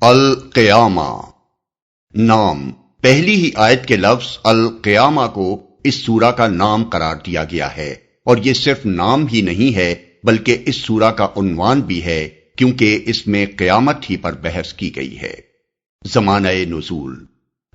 القیامہ نام، پہلی ہی آیت کے لفظ القیامہ کو اس سورہ کا نام قرار دیا گیا ہے، اور یہ صرف نام ہی نہیں ہے بلکہ اس سورہ کا عنوان بھی ہے، کیونکہ اس میں قیامت ہی پر بحث کی گئی ہے۔ زمانہ نزول،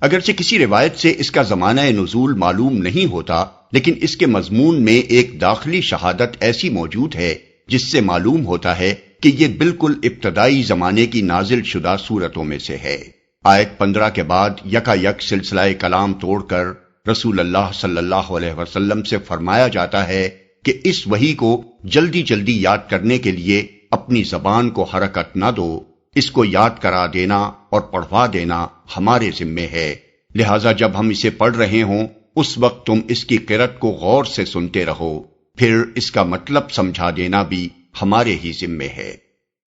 اگرچہ کسی روایت سے اس کا زمانہ نزول معلوم نہیں ہوتا، لیکن اس کے مضمون میں ایک داخلی شہادت ایسی موجود ہے جس سے معلوم ہوتا ہے کہ یہ بالکل ابتدائی زمانے کی نازل شدہ سورتوں میں سے ہے۔ آیت 15 کے بعد یکا یک سلسلہ کلام توڑ کر رسول اللہ صلی اللہ علیہ وسلم سے فرمایا جاتا ہے کہ اس وحی کو جلدی جلدی یاد کرنے کے لیے اپنی زبان کو حرکت نہ دو، اس کو یاد کرا دینا اور پڑھوا دینا ہمارے ذمے ہے، لہٰذا جب ہم اسے پڑھ رہے ہوں اس وقت تم اس کی قرأت کو غور سے سنتے رہو، پھر اس کا مطلب سمجھا دینا بھی ہمارے ہی ذمے ہے۔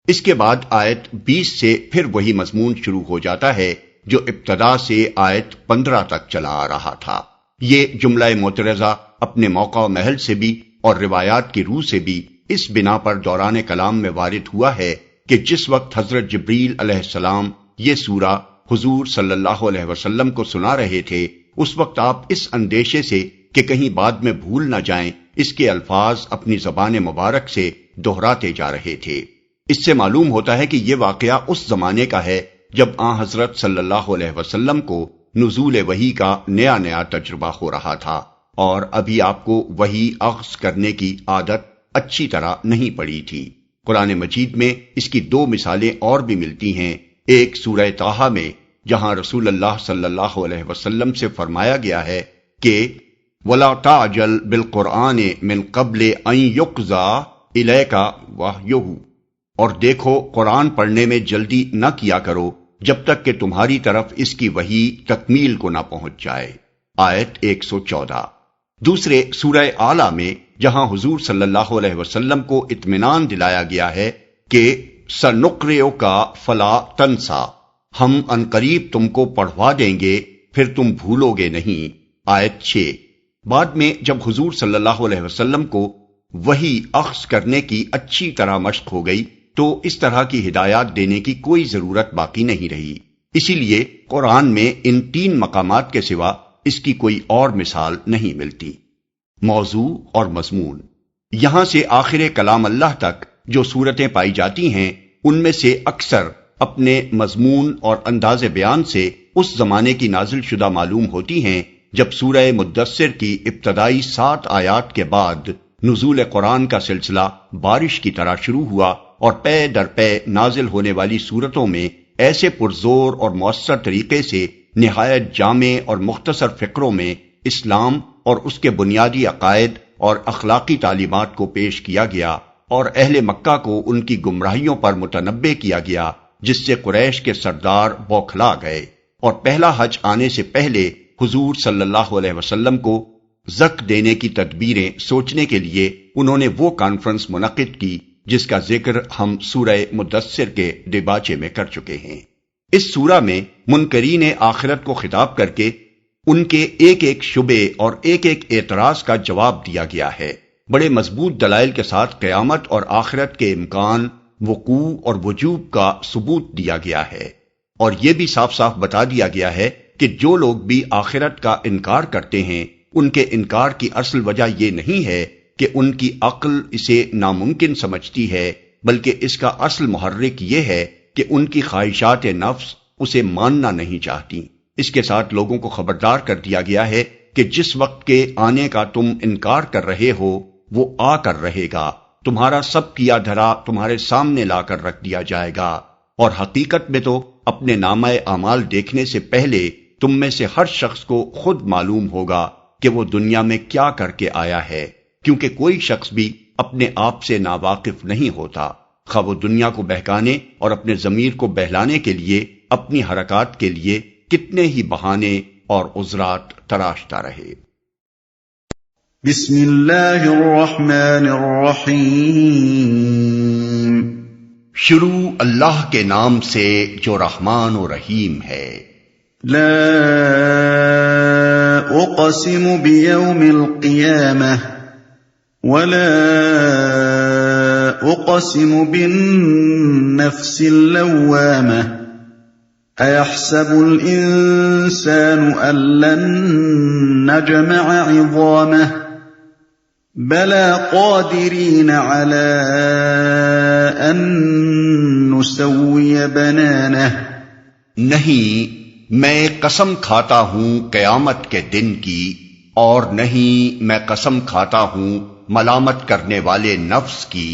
اس کے بعد آیت 20 سے پھر وہی مضمون شروع ہو جاتا ہے جو ابتدا سے آیت 15 تک چلا آ رہا تھا۔ یہ جملہ معترضہ اپنے موقع و محل سے بھی اور روایات کی روح سے بھی اس بنا پر دوران کلام میں وارد ہوا ہے کہ جس وقت حضرت جبریل علیہ السلام یہ سورہ حضور صلی اللہ علیہ وسلم کو سنا رہے تھے، اس وقت آپ اس اندیشے سے کہ کہیں بعد میں بھول نہ جائیں اس کے الفاظ اپنی زبان مبارک سے دہراتے جا رہے تھے۔ اس سے معلوم ہوتا ہے کہ یہ واقعہ اس زمانے کا ہے جب آن حضرت صلی اللہ علیہ وسلم کو نزول وحی کا نیا تجربہ ہو رہا تھا، اور ابھی آپ کو وحی اخذ کرنے کی عادت اچھی طرح نہیں پڑی تھی۔ قرآن مجید میں اس کی 2 مثالیں اور بھی ملتی ہیں، ایک سورہ طٰہٰ میں جہاں رسول اللہ صلی اللہ علیہ وسلم سے فرمایا گیا ہے کہ وَلَا تَعْجَلْ بِالْقُرْآنِ مِنْ قَبْلِ أَنْ يُقْضَىٰ إِلَيْكَ وَحْيُهُ، اور دیکھو قرآن پڑھنے میں جلدی نہ کیا کرو جب تک کہ تمہاری طرف اس کی وحی تکمیل کو نہ پہنچ جائے۔ آیت 114۔ دوسرے سورہ اعلیٰ میں جہاں حضور صلی اللہ علیہ وسلم کو اطمینان دلایا گیا ہے کہ سَنُقْرِئُكَ فَلَا تَنْسَىٰ، ہم عنقریب تم کو پڑھوا دیں گے پھر تم بھولو گے نہیں۔ آیت 6۔ بعد میں جب حضور صلی اللہ علیہ وسلم کو وحی اخذ کرنے کی اچھی طرح مشق ہو گئی تو اس طرح کی ہدایات دینے کی کوئی ضرورت باقی نہیں رہی، اسی لیے قرآن میں ان 3 مقامات کے سوا اس کی کوئی اور مثال نہیں ملتی۔ موضوع اور مضمون، یہاں سے آخر کلام اللہ تک جو صورتیں پائی جاتی ہیں ان میں سے اکثر اپنے مضمون اور انداز بیان سے اس زمانے کی نازل شدہ معلوم ہوتی ہیں جب سورہ مدثر کی ابتدائی 7 آیات کے بعد نزول قرآن کا سلسلہ بارش کی طرح شروع ہوا، اور پے در پے نازل ہونے والی صورتوں میں ایسے پرزور اور مؤثر طریقے سے نہایت جامع اور مختصر فقروں میں اسلام اور اس کے بنیادی عقائد اور اخلاقی تعلیمات کو پیش کیا گیا، اور اہل مکہ کو ان کی گمراہیوں پر متنبہ کیا گیا جس سے قریش کے سردار بوکھلا گئے، اور پہلا حج آنے سے پہلے حضور صلی اللہ علیہ وسلم کو زک دینے کی تدبیریں سوچنے کے لیے انہوں نے وہ کانفرنس منعقد کی جس کا ذکر ہم سورہ مدثر کے ڈباچے میں کر چکے ہیں۔ اس سورہ میں منکرین آخرت کو خطاب کر کے ان کے ایک ایک شبے اور ایک ایک اعتراض کا جواب دیا گیا ہے، بڑے مضبوط دلائل کے ساتھ قیامت اور آخرت کے امکان، وقوع اور وجوب کا ثبوت دیا گیا ہے، اور یہ بھی صاف صاف بتا دیا گیا ہے کہ جو لوگ بھی آخرت کا انکار کرتے ہیں ان کے انکار کی اصل وجہ یہ نہیں ہے کہ ان کی عقل اسے ناممکن سمجھتی ہے، بلکہ اس کا اصل محرک یہ ہے کہ ان کی خواہشات نفس اسے ماننا نہیں چاہتی۔ اس کے ساتھ لوگوں کو خبردار کر دیا گیا ہے کہ جس وقت کے آنے کا تم انکار کر رہے ہو وہ آ کر رہے گا، تمہارا سب کیا دھرا تمہارے سامنے لا کر رکھ دیا جائے گا، اور حقیقت میں تو اپنے نامہ اعمال دیکھنے سے پہلے تم میں سے ہر شخص کو خود معلوم ہوگا کہ وہ دنیا میں کیا کر کے آیا ہے، کیونکہ کوئی شخص بھی اپنے آپ سے ناواقف نہیں ہوتا، خواہ وہ دنیا کو بہکانے اور اپنے ضمیر کو بہلانے کے لیے اپنی حرکات کے لیے کتنے ہی بہانے اور عذرات تراشتا رہے۔ بسم اللہ الرحمن الرحیم، شروع اللہ کے نام سے جو رحمان و رحیم ہے۔ لا اقسم بیوم القیامہ ولا اقسم بالنفس اللوامہ أَيَحْسَبُ الْإِنسَانُ أَن لَّن نَّجْمَعَ عِظَامَهُ بَلَىٰ قَادِرِينَ عَلَىٰ أَن نُّسَوِّيَ بَنَانَهُ نہیں، میں قسم کھاتا ہوں قیامت کے دن کی، اور نہیں میں قسم کھاتا ہوں ملامت کرنے والے نفس کی۔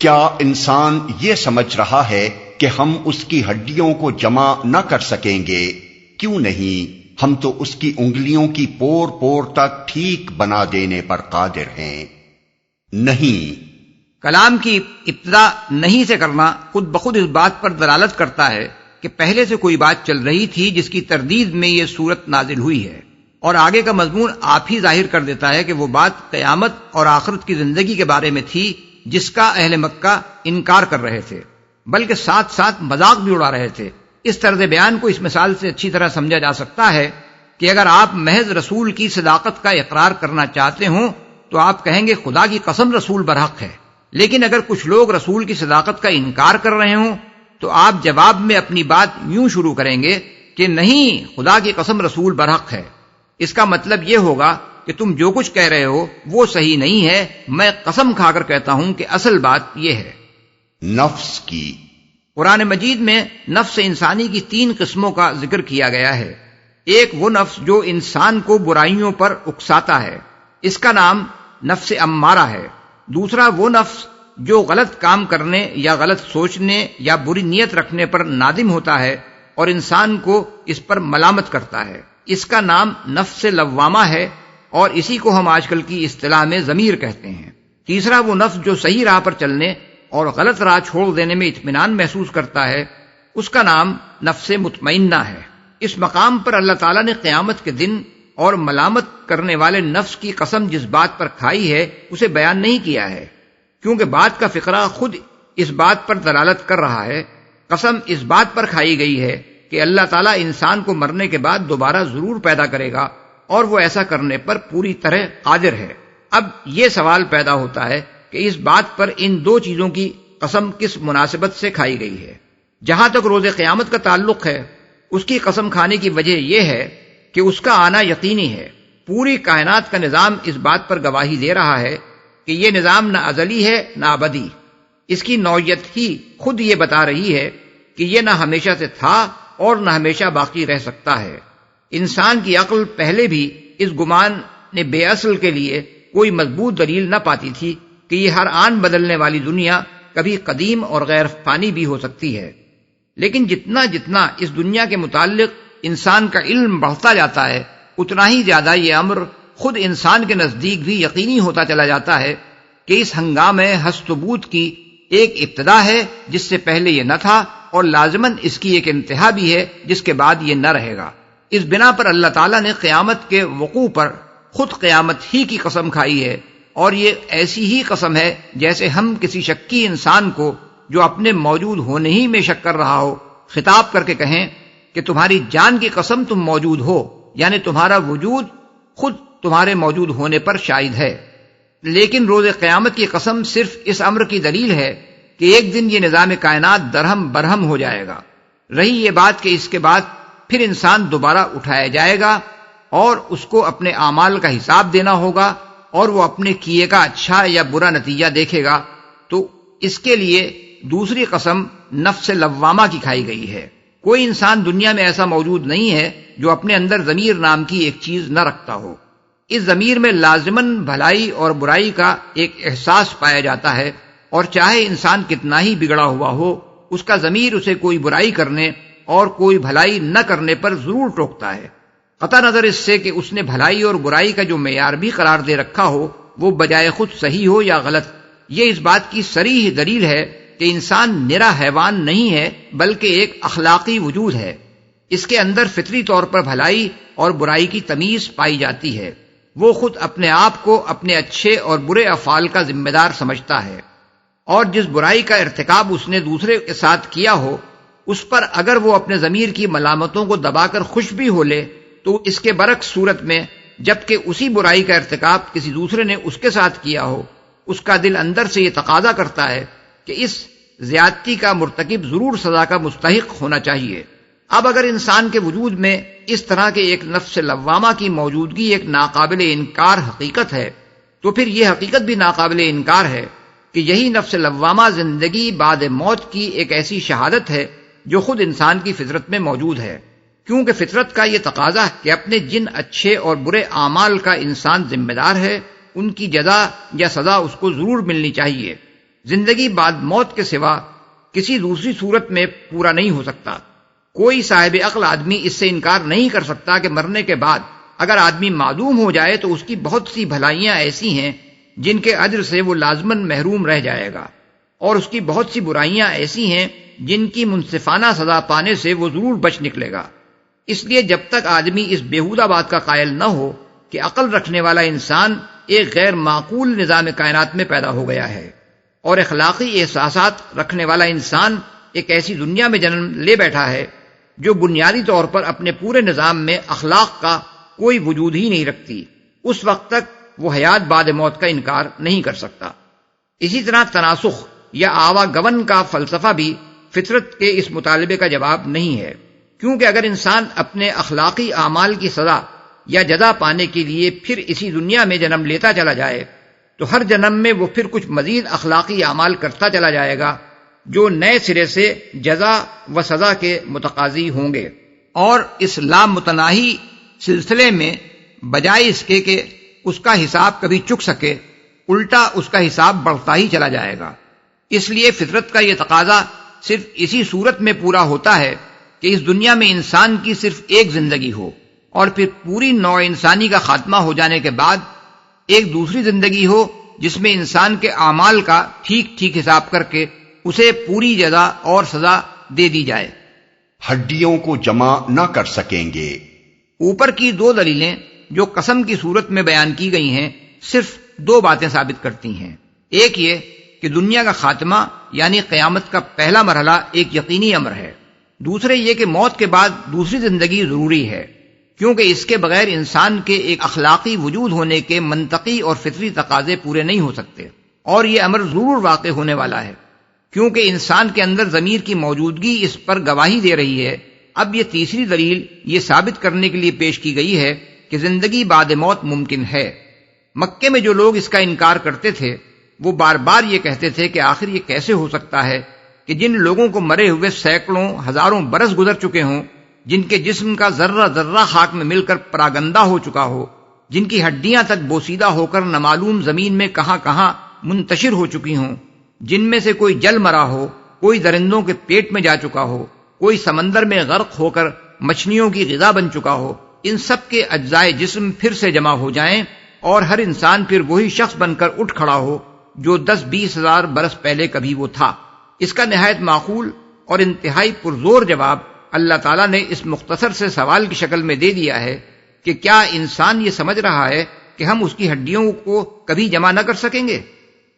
کیا انسان یہ سمجھ رہا ہے کہ ہم اس کی ہڈیوں کو جمع نہ کر سکیں گے؟ کیوں نہیں، ہم تو اس کی انگلیوں کی پور پور تک ٹھیک بنا دینے پر قادر ہیں۔ نہیں، کلام کی ابتدا نہیں سے کرنا خود بخود اس بات پر دلالت کرتا ہے کہ پہلے سے کوئی بات چل رہی تھی جس کی تردید میں یہ صورت نازل ہوئی ہے، اور آگے کا مضمون آپ ہی ظاہر کر دیتا ہے کہ وہ بات قیامت اور آخرت کی زندگی کے بارے میں تھی جس کا اہل مکہ انکار کر رہے تھے، بلکہ ساتھ ساتھ مذاق بھی اڑا رہے تھے۔ اس طرز بیان کو اس مثال سے اچھی طرح سمجھا جا سکتا ہے کہ اگر آپ محض رسول کی صداقت کا اقرار کرنا چاہتے ہوں تو آپ کہیں گے خدا کی قسم رسول برحق ہے، لیکن اگر کچھ لوگ رسول کی صداقت کا انکار کر رہے ہوں تو آپ جواب میں اپنی بات یوں شروع کریں گے کہ نہیں، خدا کی قسم رسول برحق ہے۔ اس کا مطلب یہ ہوگا کہ تم جو کچھ کہہ رہے ہو وہ صحیح نہیں ہے، میں قسم کھا کر کہتا ہوں کہ اصل بات یہ ہے۔ نفس کی قرآن مجید میں نفس انسانی کی 3 قسموں کا ذکر کیا گیا ہے۔ ایک وہ نفس جو انسان کو برائیوں پر اکساتا ہے، اس کا نام نفس امارہ ہے۔ دوسرا وہ نفس جو غلط کام کرنے یا غلط سوچنے یا بری نیت رکھنے پر نادم ہوتا ہے اور انسان کو اس پر ملامت کرتا ہے، اس کا نام نفس لوامہ ہے، اور اسی کو ہم آج کل کی اصطلاح میں ضمیر کہتے ہیں۔ تیسرا وہ نفس جو صحیح راہ پر چلنے اور غلط راہ چھوڑ دینے میں اطمینان محسوس کرتا ہے، اس کا نام نفس مطمئنہ ہے۔ اس مقام پر اللہ تعالیٰ نے قیامت کے دن اور ملامت کرنے والے نفس کی قسم جس بات پر کھائی ہے اسے بیان نہیں کیا ہے، کیونکہ بات کا فقرہ خود اس بات پر دلالت کر رہا ہے۔ قسم اس بات پر کھائی گئی ہے کہ اللہ تعالیٰ انسان کو مرنے کے بعد دوبارہ ضرور پیدا کرے گا، اور وہ ایسا کرنے پر پوری طرح قادر ہے۔ اب یہ سوال پیدا ہوتا ہے کہ اس بات پر ان 2 چیزوں کی قسم کس مناسبت سے کھائی گئی ہے؟ جہاں تک روز قیامت کا تعلق ہے، اس کی قسم کھانے کی وجہ یہ ہے کہ اس کا آنا یقینی ہے۔ پوری کائنات کا نظام اس بات پر گواہی دے رہا ہے کہ یہ نظام نہ ازلی ہے نہ ابدی۔ اس کی نوعیت ہی خود یہ بتا رہی ہے کہ یہ نہ ہمیشہ سے تھا اور نہ ہمیشہ باقی رہ سکتا ہے۔ انسان کی عقل پہلے بھی اس گمان نے بے اصل کے لیے کوئی مضبوط دلیل نہ پاتی تھی کہ یہ ہر آن بدلنے والی دنیا کبھی قدیم اور غیر فانی بھی ہو سکتی ہے، لیکن جتنا جتنا اس دنیا کے متعلق انسان کا علم بڑھتا جاتا ہے اتنا ہی زیادہ یہ امر خود انسان کے نزدیک بھی یقینی ہوتا چلا جاتا ہے کہ اس ہنگامے ہست و بود کی ایک ابتدا ہے جس سے پہلے یہ نہ تھا، اور لازماً اس کی ایک انتہا بھی ہے جس کے بعد یہ نہ رہے گا۔ اس بنا پر اللہ تعالیٰ نے قیامت کے وقوع پر خود قیامت ہی کی قسم کھائی ہے، اور یہ ایسی ہی قسم ہے جیسے ہم کسی شکی انسان کو جو اپنے موجود ہونے ہی میں شک کر رہا ہو خطاب کر کے کہیں کہ تمہاری جان کی قسم تم موجود ہو، یعنی تمہارا وجود خود تمہارے موجود ہونے پر شاہد ہے۔ لیکن روز قیامت کی قسم صرف اس امر کی دلیل ہے کہ ایک دن یہ نظام کائنات درہم برہم ہو جائے گا۔ رہی یہ بات کہ اس کے بعد پھر انسان دوبارہ اٹھایا جائے گا اور اس کو اپنے اعمال کا حساب دینا ہوگا، اور وہ اپنے کیے کا اچھا یا برا نتیجہ دیکھے گا، تو اس کے لیے دوسری قسم نفس لوامہ کی کھائی گئی ہے۔ کوئی انسان دنیا میں ایسا موجود نہیں ہے جو اپنے اندر ضمیر نام کی ایک چیز نہ رکھتا ہو۔ اس ضمیر میں لازماً بھلائی اور برائی کا ایک احساس پایا جاتا ہے، اور چاہے انسان کتنا ہی بگڑا ہوا ہو، اس کا ضمیر اسے کوئی برائی کرنے اور کوئی بھلائی نہ کرنے پر ضرور ٹوکتا ہے، قطع نظر اس سے کہ اس نے بھلائی اور برائی کا جو معیار بھی قرار دے رکھا ہو وہ بجائے خود صحیح ہو یا غلط۔ یہ اس بات کی صریح دلیل ہے کہ انسان نرا حیوان نہیں ہے بلکہ ایک اخلاقی وجود ہے۔ اس کے اندر فطری طور پر بھلائی اور برائی کی تمیز پائی جاتی ہے۔ وہ خود اپنے آپ کو اپنے اچھے اور برے افعال کا ذمہ دار سمجھتا ہے، اور جس برائی کا ارتکاب اس نے دوسرے کے ساتھ کیا ہو اس پر اگر وہ اپنے ضمیر کی ملامتوں کو دبا کر خوش بھی ہو لے تو اس کے برعکس صورت میں جبکہ اسی برائی کا ارتکاب کسی دوسرے نے اس کے ساتھ کیا ہو، اس کا دل اندر سے یہ تقاضا کرتا ہے کہ اس زیادتی کا مرتکب ضرور سزا کا مستحق ہونا چاہیے۔ اب اگر انسان کے وجود میں اس طرح کے ایک نفس لوامہ کی موجودگی ایک ناقابل انکار حقیقت ہے، تو پھر یہ حقیقت بھی ناقابل انکار ہے کہ یہی نفس لوامہ زندگی بعد موت کی ایک ایسی شہادت ہے جو خود انسان کی فطرت میں موجود ہے، کیونکہ فطرت کا یہ تقاضا ہے کہ اپنے جن اچھے اور برے اعمال کا انسان ذمہ دار ہے، ان کی جزا یا سزا اس کو ضرور ملنی چاہیے۔ زندگی بعد موت کے سوا کسی دوسری صورت میں پورا نہیں ہو سکتا۔ کوئی صاحب عقل آدمی اس سے انکار نہیں کر سکتا کہ مرنے کے بعد اگر آدمی معدوم ہو جائے تو اس کی بہت سی بھلائیاں ایسی ہیں جن کے اجر سے وہ لازماً محروم رہ جائے گا، اور اس کی بہت سی برائیاں ایسی ہیں جن کی منصفانہ سزا پانے سے وہ ضرور بچ نکلے گا۔ اس لیے جب تک آدمی اس بیہودہ بات کا قائل نہ ہو کہ عقل رکھنے والا انسان ایک غیر معقول نظام کائنات میں پیدا ہو گیا ہے، اور اخلاقی احساسات رکھنے والا انسان ایک ایسی دنیا میں جنم لے بیٹھا ہے جو بنیادی طور پر اپنے پورے نظام میں اخلاق کا کوئی وجود ہی نہیں رکھتی، اس وقت تک وہ حیات بعد موت کا انکار نہیں کر سکتا۔ اسی طرح تناسخ یا آواگمن کا فلسفہ بھی فطرت کے اس مطالبے کا جواب نہیں ہے، کیونکہ اگر انسان اپنے اخلاقی اعمال کی سزا یا جزا پانے کے لیے پھر اسی دنیا میں جنم لیتا چلا جائے تو ہر جنم میں وہ پھر کچھ مزید اخلاقی اعمال کرتا چلا جائے گا جو نئے سرے سے جزا و سزا کے متقاضی ہوں گے، اور اس لامتناہی سلسلے میں بجائے اس کے کہ اس کا حساب کبھی چک سکے، الٹا اس کا حساب بڑھتا ہی چلا جائے گا۔ اس لیے فطرت کا یہ تقاضا صرف اسی صورت میں پورا ہوتا ہے کہ اس دنیا میں انسان کی صرف ایک زندگی ہو، اور پھر پوری نوع انسانی کا خاتمہ ہو جانے کے بعد ایک دوسری زندگی ہو جس میں انسان کے اعمال کا ٹھیک ٹھیک حساب کر کے اسے پوری جزا اور سزا دے دی جائے۔ ہڈیوں کو جمع نہ کر سکیں گے۔ اوپر کی دو دلیلیں جو قسم کی صورت میں بیان کی گئی ہیں صرف دو باتیں ثابت کرتی ہیں۔ ایک یہ کہ دنیا کا خاتمہ یعنی قیامت کا پہلا مرحلہ ایک یقینی امر ہے، دوسرے یہ کہ موت کے بعد دوسری زندگی ضروری ہے، کیونکہ اس کے بغیر انسان کے ایک اخلاقی وجود ہونے کے منطقی اور فطری تقاضے پورے نہیں ہو سکتے، اور یہ امر ضرور واقع ہونے والا ہے کیونکہ انسان کے اندر ضمیر کی موجودگی اس پر گواہی دے رہی ہے۔ اب یہ تیسری دلیل یہ ثابت کرنے کے لیے پیش کی گئی ہے کہ زندگی بعد موت ممکن ہے۔ مکے میں جو لوگ اس کا انکار کرتے تھے وہ بار بار یہ کہتے تھے کہ آخر یہ کیسے ہو سکتا ہے کہ جن لوگوں کو مرے ہوئے سینکڑوں ہزاروں برس گزر چکے ہوں، جن کے جسم کا ذرہ ذرہ خاک میں مل کر پراگندہ ہو چکا ہو، جن کی ہڈیاں تک بوسیدہ ہو کر نامعلوم زمین میں کہاں کہاں منتشر ہو چکی ہوں، جن میں سے کوئی جل مرا ہو، کوئی درندوں کے پیٹ میں جا چکا ہو، کوئی سمندر میں غرق ہو کر مچھلیوں کی غذا بن چکا ہو، ان سب کے اجزائے جسم پھر سے جمع ہو جائیں اور ہر انسان پھر وہی شخص بن کر اٹھ کھڑا ہو جو 10-20 ہزار برس پہلے کبھی وہ تھا۔ اس کا نہایت معقول اور انتہائی پرزور جواب اللہ تعالیٰ نے اس مختصر سے سوال کی شکل میں دے دیا ہے کہ کیا انسان یہ سمجھ رہا ہے کہ ہم اس کی ہڈیوں کو کبھی جمع نہ کر سکیں گے؟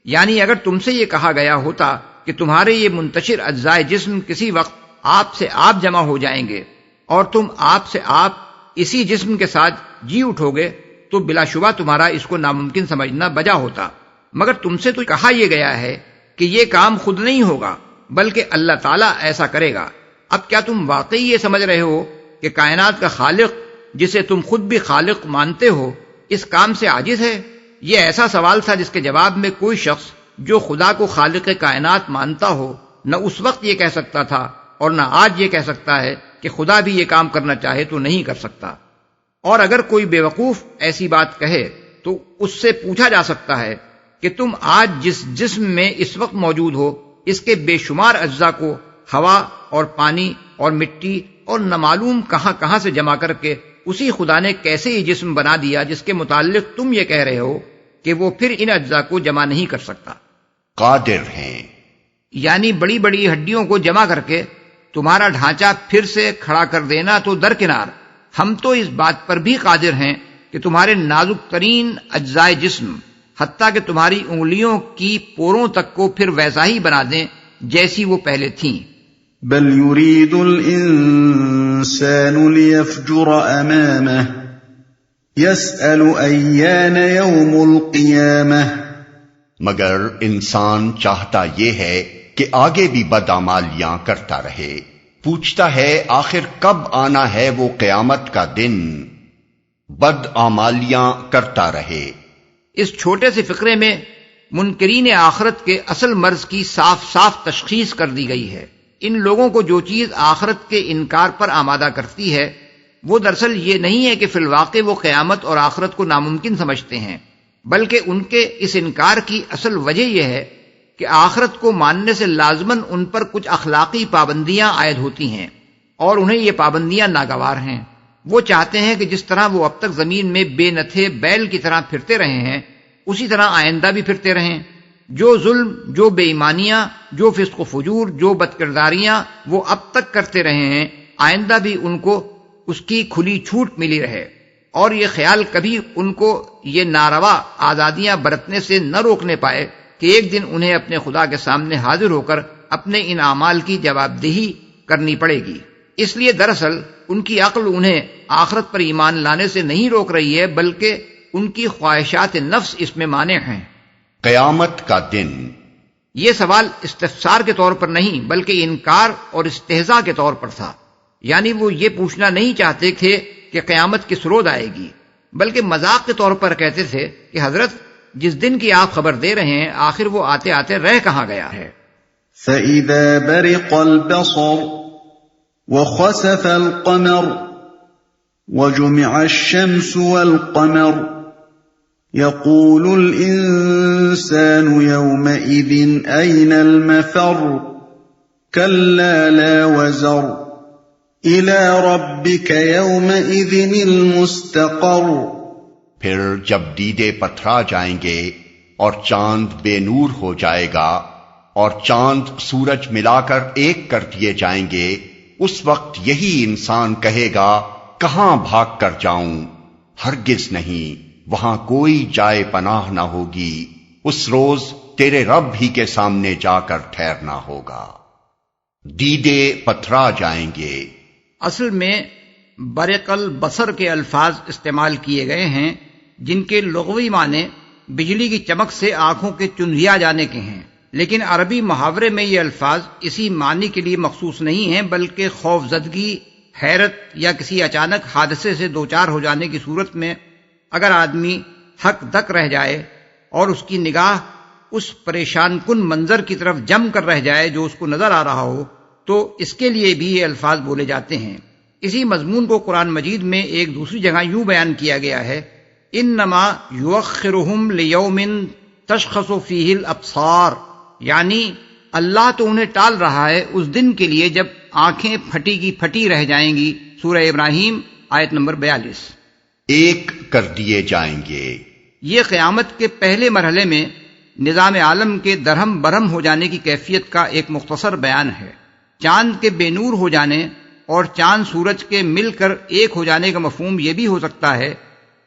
یعنی اگر تم سے یہ کہا گیا ہوتا کہ تمہارے یہ منتشر اجزائے جسم کسی وقت آپ سے آپ جمع ہو جائیں گے اور تم آپ سے آپ اسی جسم کے ساتھ جی اٹھو گے تو بلا شبہ تمہارا اس کو ناممکن سمجھنا بجا ہوتا، مگر تم سے تو کہا یہ گیا ہے کہ یہ کام خود نہیں ہوگا بلکہ اللہ تعالیٰ ایسا کرے گا۔ اب کیا تم واقعی یہ سمجھ رہے ہو کہ کائنات کا خالق جسے تم خود بھی خالق مانتے ہو اس کام سے عاجز ہے؟ یہ ایسا سوال تھا جس کے جواب میں کوئی شخص جو خدا کو خالق کائنات مانتا ہو نہ اس وقت یہ کہہ سکتا تھا اور نہ آج یہ کہہ سکتا ہے کہ خدا بھی یہ کام کرنا چاہے تو نہیں کر سکتا۔ اور اگر کوئی بیوقوف ایسی بات کہے تو اس سے پوچھا جا سکتا ہے کہ تم آج جس جسم میں اس وقت موجود ہو اس کے بے شمار اجزاء کو ہوا اور پانی اور مٹی اور نامعلوم کہاں کہاں سے جمع کر کے اسی خدا نے کیسے یہ جسم بنا دیا جس کے متعلق تم یہ کہہ رہے ہو کہ وہ پھر ان اجزاء کو جمع نہیں کر سکتا؟ قادر ہیں، یعنی بڑی بڑی ہڈیوں کو جمع کر کے تمہارا ڈھانچہ پھر سے کھڑا کر دینا تو درکنار، ہم تو اس بات پر بھی قادر ہیں کہ تمہارے نازک ترین اجزائے جسم حتیٰ کہ تمہاری انگلیوں کی پوروں تک کو پھر ویسا ہی بنا دیں جیسی وہ پہلے تھیں۔ بل يريد الإنسان ليفجر أمامه يسأل أيان يوم القيامة، مگر انسان چاہتا یہ ہے کہ آگے بھی بدعمالیاں کرتا رہے، پوچھتا ہے آخر کب آنا ہے وہ قیامت کا دن، بد اعمالیاں کرتا رہے۔ اس چھوٹے سے فقرے میں منکرین آخرت کے اصل مرض کی صاف صاف تشخیص کر دی گئی ہے۔ ان لوگوں کو جو چیز آخرت کے انکار پر آمادہ کرتی ہے وہ دراصل یہ نہیں ہے کہ فی الواقع وہ قیامت اور آخرت کو ناممکن سمجھتے ہیں، بلکہ ان کے اس انکار کی اصل وجہ یہ ہے کہ آخرت کو ماننے سے لازماً ان پر کچھ اخلاقی پابندیاں عائد ہوتی ہیں اور انہیں یہ پابندیاں ناگوار ہیں۔ وہ چاہتے ہیں کہ جس طرح وہ اب تک زمین میں بے نتھے بیل کی طرح پھرتے رہے ہیں اسی طرح آئندہ بھی پھرتے رہیں۔ جو ظلم، جو بے ایمانیاں، جو فسق و فجور، جو بدکرداریاں وہ اب تک کرتے رہے ہیں آئندہ بھی ان کو اس کی کھلی چھوٹ ملی رہے، اور یہ خیال کبھی ان کو یہ ناروا آزادیاں برتنے سے نہ روکنے پائے کہ ایک دن انہیں اپنے خدا کے سامنے حاضر ہو کر اپنے ان اعمال کی جواب دہی کرنی پڑے گی۔ اس لیے دراصل ان کی عقل انہیں آخرت پر ایمان لانے سے نہیں روک رہی ہے، بلکہ ان کی خواہشات نفس اس میں مانع ہیں۔ قیامت کا دن، یہ سوال استفسار کے طور پر نہیں بلکہ انکار اور استہزاء کے طور پر تھا، یعنی وہ یہ پوچھنا نہیں چاہتے تھے کہ قیامت کس روز آئے گی، بلکہ مذاق کے طور پر کہتے تھے کہ حضرت جس دن کی آپ خبر دے رہے ہیں آخر وہ آتے آتے رہ کہاں گیا ہے۔ فَإِذَا بَرِقَ الْبَصَرُ وَخَسَفَ الْقَمَرُ وَجُمِعَ الشَّمْسُ وَالْقَمَرُ يَقُولُ الْإِنسَانُ يَوْمَئِذٍ أَيْنَ الْمَفَرُّ كَلَّا لَا وَزَرَ إِلَى رَبِّكَ يَوْمَئِذٍ الْمُسْتَقَرُّ۔ پھر جب دیدے پتھرا جائیں گے اور چاند بے نور ہو جائے گا اور چاند سورج ملا کر ایک کر دیے جائیں گے، اس وقت یہی انسان کہے گا کہاں بھاگ کر جاؤں؟ ہرگز نہیں، وہاں کوئی جائے پناہ نہ ہوگی، اس روز تیرے رب ہی کے سامنے جا کر ٹھہرنا ہوگا۔ دیدے پتھرا جائیں گے، اصل میں برق البصر کے الفاظ استعمال کیے گئے ہیں جن کے لغوی معنی بجلی کی چمک سے آنکھوں کے چنھیا جانے کے ہیں، لیکن عربی محاورے میں یہ الفاظ اسی معنی کے لیے مخصوص نہیں ہیں، بلکہ خوف زدگی، حیرت یا کسی اچانک حادثے سے دوچار ہو جانے کی صورت میں اگر آدمی ہک دک رہ جائے اور اس کی نگاہ اس پریشان کن منظر کی طرف جم کر رہ جائے جو اس کو نظر آ رہا ہو تو اس کے لیے بھی یہ الفاظ بولے جاتے ہیں۔ اسی مضمون کو قرآن مجید میں ایک دوسری جگہ یوں بیان کیا گیا ہے، انما یؤخرہم لیوم تشخص فیہ الابصار، یعنی اللہ تو انہیں ٹال رہا ہے اس دن کے لیے جب آنکھیں پھٹی کی پھٹی رہ جائیں گی۔ سورہ ابراہیم آیت نمبر 42۔ ایک کر دیے جائیں گے، یہ قیامت کے پہلے مرحلے میں نظام عالم کے درہم برہم ہو جانے کی کیفیت کا ایک مختصر بیان ہے۔ چاند کے بے نور ہو جانے اور چاند سورج کے مل کر ایک ہو جانے کا مفہوم یہ بھی ہو سکتا ہے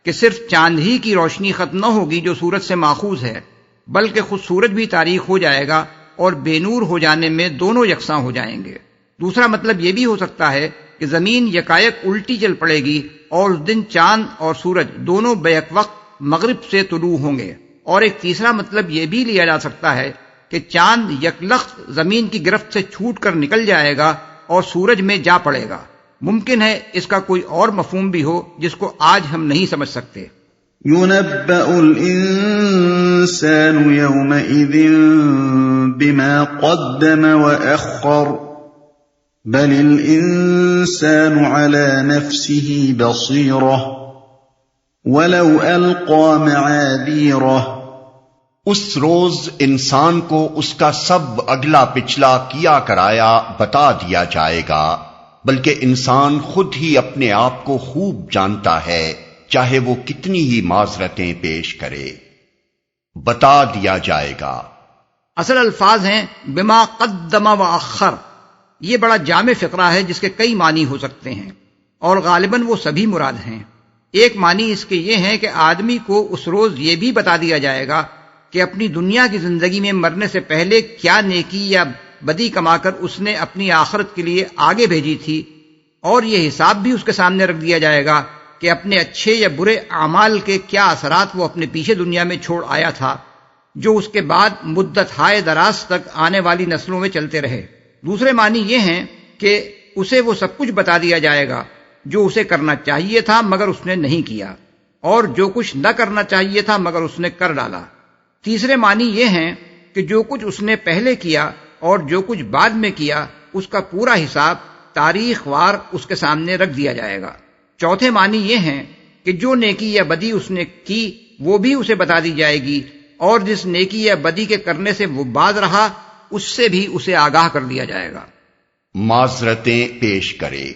کہ صرف چاند ہی کی روشنی ختم نہ ہوگی جو سورج سے ماخوذ ہے، بلکہ خود سورج بھی تاریک ہو جائے گا اور بے نور ہو جانے میں دونوں یکساں ہو جائیں گے۔ دوسرا مطلب یہ بھی ہو سکتا ہے کہ زمین یکایک الٹی چل پڑے گی اور اس دن چاند اور سورج دونوں بیک وقت مغرب سے طلوع ہوں گے۔ اور ایک تیسرا مطلب یہ بھی لیا جا سکتا ہے کہ چاند یکلخت زمین کی گرفت سے چھوٹ کر نکل جائے گا اور سورج میں جا پڑے گا۔ ممکن ہے اس کا کوئی اور مفہوم بھی ہو جس کو آج ہم نہیں سمجھ سکتے۔ يُنَبَّأُ الْإِنسَانُ يَوْمَئِذٍ بِمَا قَدَّمَ وَأَخَّرَ بَلِ الْإِنسَانُ عَلَى نَفْسِهِ بَصِيرَةٌ وَلَوْ أَلْقَى مَعَاذِيرَهُ۔ اس روز انسان کو اس کا سب اگلا پچھلا کیا کرایا بتا دیا جائے گا، بلکہ انسان خود ہی اپنے آپ کو خوب جانتا ہے، چاہے وہ کتنی ہی معذرتیں پیش کرے۔ بتا دیا جائے گا۔ اصل الفاظ ہیں بما قدم و اخر۔ یہ بڑا جامع فقرہ ہے جس کے کئی معنی ہو سکتے ہیں اور غالباً وہ سبھی مراد ہیں۔ ایک معنی اس کے یہ ہے کہ آدمی کو اس روز یہ بھی بتا دیا جائے گا کہ اپنی دنیا کی زندگی میں مرنے سے پہلے کیا نیکی یا بدی کما کر اس نے اپنی آخرت کے لیے آگے بھیجی تھی، اور یہ حساب بھی اس کے سامنے رکھ دیا جائے گا کہ اپنے اچھے یا برے اعمال کے کیا اثرات وہ اپنے پیچھے دنیا میں چھوڑ آیا تھا، جو اس کے بعد مدت ہائے دراز تک آنے والی نسلوں میں چلتے رہے۔ دوسرے معنی یہ ہیں کہ اسے وہ سب کچھ بتا دیا جائے گا جو اسے کرنا چاہیے تھا مگر اس نے نہیں کیا، اور جو کچھ نہ کرنا چاہیے تھا مگر اس نے کر ڈالا۔ تیسرے معنی یہ ہیں کہ جو کچھ اس نے پہلے کیا اور جو کچھ بعد میں کیا اس کا پورا حساب تاریخ وار اس کے سامنے رکھ دیا جائے گا۔ چوتھے معنی یہ ہیں کہ جو نیکی یا بدی اس نے کی وہ بھی اسے بتا دی جائے گی، اور جس نیکی یا بدی کے کرنے سے وہ باز رہا اس سے بھی اسے آگاہ کر دیا جائے گا۔ معذرتیں پیش کرے،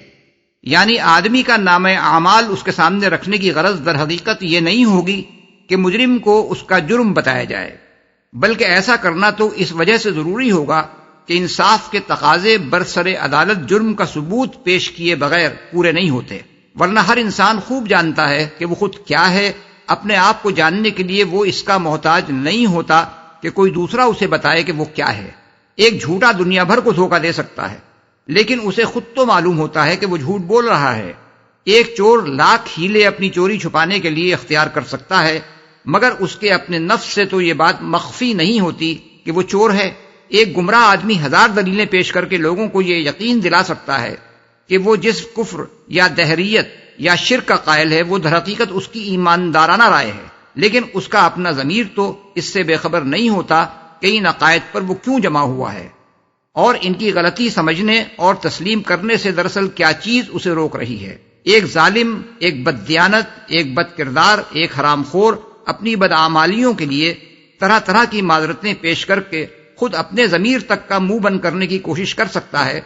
یعنی آدمی کا نامہ اعمال اس کے سامنے رکھنے کی غرض در حقیقت یہ نہیں ہوگی کہ مجرم کو اس کا جرم بتایا جائے، بلکہ ایسا کرنا تو اس وجہ سے ضروری ہوگا کہ انصاف کے تقاضے برسر عدالت جرم کا ثبوت پیش کیے بغیر پورے نہیں ہوتے، ورنہ ہر انسان خوب جانتا ہے کہ وہ خود کیا ہے۔ اپنے آپ کو جاننے کے لیے وہ اس کا محتاج نہیں ہوتا کہ کوئی دوسرا اسے بتائے کہ وہ کیا ہے۔ ایک جھوٹا دنیا بھر کو دھوکہ دے سکتا ہے، لیکن اسے خود تو معلوم ہوتا ہے کہ وہ جھوٹ بول رہا ہے۔ ایک چور لاکھ ہیلے اپنی چوری چھپانے کے لیے اختیار کر سکتا ہے، مگر اس کے اپنے نفس سے تو یہ بات مخفی نہیں ہوتی کہ وہ چور ہے۔ ایک گمراہ آدمی ہزار دلیلیں پیش کر کے لوگوں کو یہ یقین دلا سکتا ہے کہ وہ جس کفر یا دہریت یا شرک کا قائل ہے وہ در حقیقت اس کی ایماندارانہ رائے ہے، لیکن اس کا اپنا ضمیر تو اس سے بے خبر نہیں ہوتا کہ ان عقائد پر وہ کیوں جمع ہوا ہے، اور ان کی غلطی سمجھنے اور تسلیم کرنے سے دراصل کیا چیز اسے روک رہی ہے۔ ایک ظالم، ایک بددیانت، ایک بد کردار، ایک حرام خور اپنی بدعمالیوں کے لیے طرح طرح کی معذرتیں پیش کر کے خود اپنے ضمیر تک کا منہ بند کرنے کی کوشش کر سکتا ہے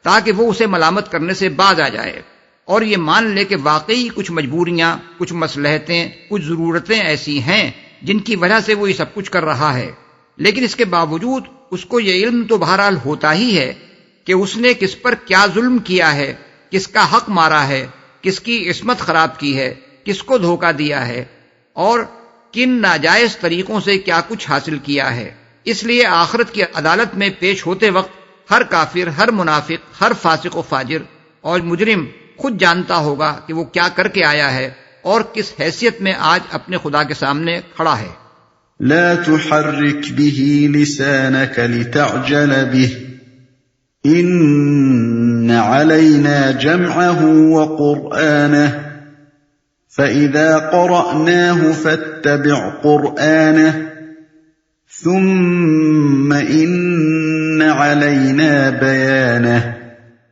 تاکہ وہ اسے ملامت کرنے سے باز آ جائے اور یہ مان لے کہ واقعی کچھ مجبوریاں، کچھ مصلحتیں، کچھ ضرورتیں ایسی ہیں جن کی وجہ سے وہ یہ سب کچھ کر رہا ہے، لیکن اس کے باوجود اس کو یہ علم تو بہرحال ہوتا ہی ہے کہ اس نے کس پر کیا ظلم کیا ہے، کس کا حق مارا ہے، کس کی عصمت خراب کی ہے، کس کو دھوکہ دیا ہے، اور کن ناجائز طریقوں سے کیا کچھ حاصل کیا ہے۔ اس لیے آخرت کی عدالت میں پیش ہوتے وقت ہر کافر، ہر منافق، ہر فاسق و فاجر اور مجرم خود جانتا ہوگا کہ وہ کیا کر کے آیا ہے اور کس حیثیت میں آج اپنے خدا کے سامنے کھڑا ہے۔ لا تحرك به لسانك لتعجل به إن علينا جمعه وقرآنه فإذا قرأناه فاتبع قرآنه ثم إن علينا بيانه۔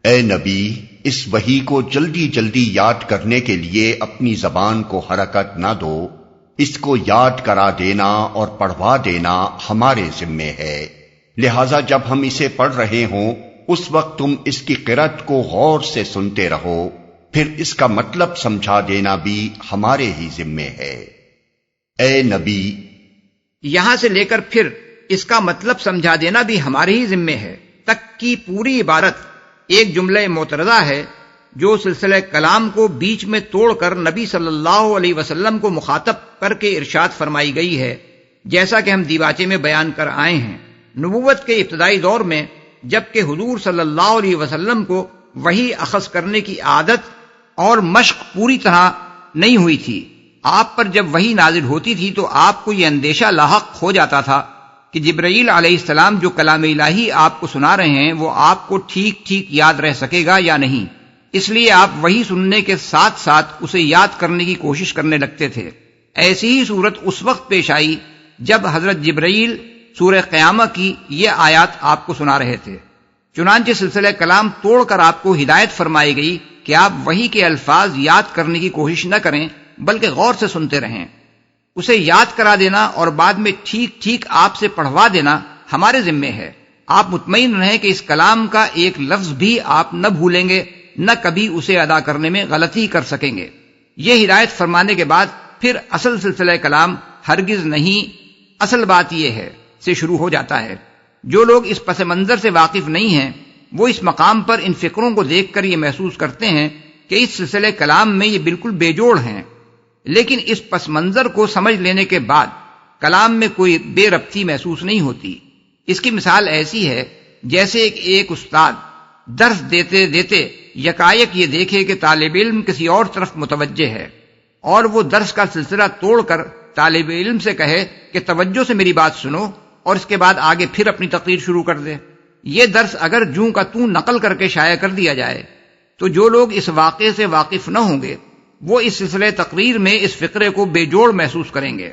اے نبی، اس وحی کو جلدی جلدی یاد کرنے کے لیے اپنی زبان کو حرکت نہ دو، اس کو یاد کرا دینا اور پڑھوا دینا ہمارے ذمے ہے، لہذا جب ہم اسے پڑھ رہے ہوں اس وقت تم اس کی قرأت کو غور سے سنتے رہو، پھر اس کا مطلب سمجھا دینا بھی ہمارے ہی ذمے ہے۔ اے نبی، یہاں سے لے کر پھر اس کا مطلب سمجھا دینا بھی ہمارے ہی ذمے ہے تک کی پوری عبارت ایک جملہ معترضہ ہے جو سلسلہ کلام کو بیچ میں توڑ کر نبی صلی اللہ علیہ وسلم کو مخاطب کر کے ارشاد فرمائی گئی ہے، جیسا کہ ہم دیباچے میں بیان کر آئے ہیں۔ نبوت کے ابتدائی دور میں جبکہ حضور صلی اللہ علیہ وسلم کو وحی اخذ کرنے کی عادت اور مشق پوری طرح نہیں ہوئی تھی، آپ پر جب وحی نازل ہوتی تھی تو آپ کو یہ اندیشہ لاحق ہو جاتا تھا کہ جبرائیل علیہ السلام جو کلام الہی آپ کو سنا رہے ہیں وہ آپ کو ٹھیک ٹھیک یاد رہ سکے گا یا نہیں، اس لیے آپ وحی سننے کے ساتھ ساتھ اسے یاد کرنے کی کوشش کرنے لگتے تھے۔ ایسی ہی صورت اس وقت پیش آئی جب حضرت جبرائیل سورہ قیامہ کی یہ آیات آپ کو سنا رہے تھے، چنانچہ سلسلہ کلام توڑ کر آپ کو ہدایت فرمائی گئی کہ آپ وحی کے الفاظ یاد کرنے کی کوشش نہ کریں بلکہ غور سے سنتے رہیں۔ اسے یاد کرا دینا اور بعد میں ٹھیک ٹھیک آپ سے پڑھوا دینا ہمارے ذمے ہے۔ آپ مطمئن رہیں کہ اس کلام کا ایک لفظ بھی آپ نہ بھولیں گے، نہ کبھی اسے ادا کرنے میں غلطی کر سکیں گے۔ یہ ہدایت فرمانے کے بعد پھر اصل سلسلہ کلام ہرگز نہیں، اصل بات یہ ہے سے شروع ہو جاتا ہے۔ جو لوگ اس پس منظر سے واقف نہیں ہیں وہ اس مقام پر ان فکروں کو دیکھ کر یہ محسوس کرتے ہیں کہ اس سلسلہ کلام میں یہ بالکل بے جوڑ ہیں، لیکن اس پس منظر کو سمجھ لینے کے بعد کلام میں کوئی بے ربطی محسوس نہیں ہوتی۔ اس کی مثال ایسی ہے جیسے ایک استاد درس دیتے دیتے یکایک یہ دیکھے کہ طالب علم کسی اور طرف متوجہ ہے اور وہ درس کا سلسلہ توڑ کر طالب علم سے کہے کہ توجہ سے میری بات سنو اور اس کے بعد آگے پھر اپنی تقریر شروع کر دے۔ یہ درس اگر جوں کا توں نقل کر کے شائع کر دیا جائے تو جو لوگ اس واقعے سے واقف نہ ہوں گے وہ اس سلسلے تقریر میں اس فقرے کو بے جوڑ محسوس کریں گے،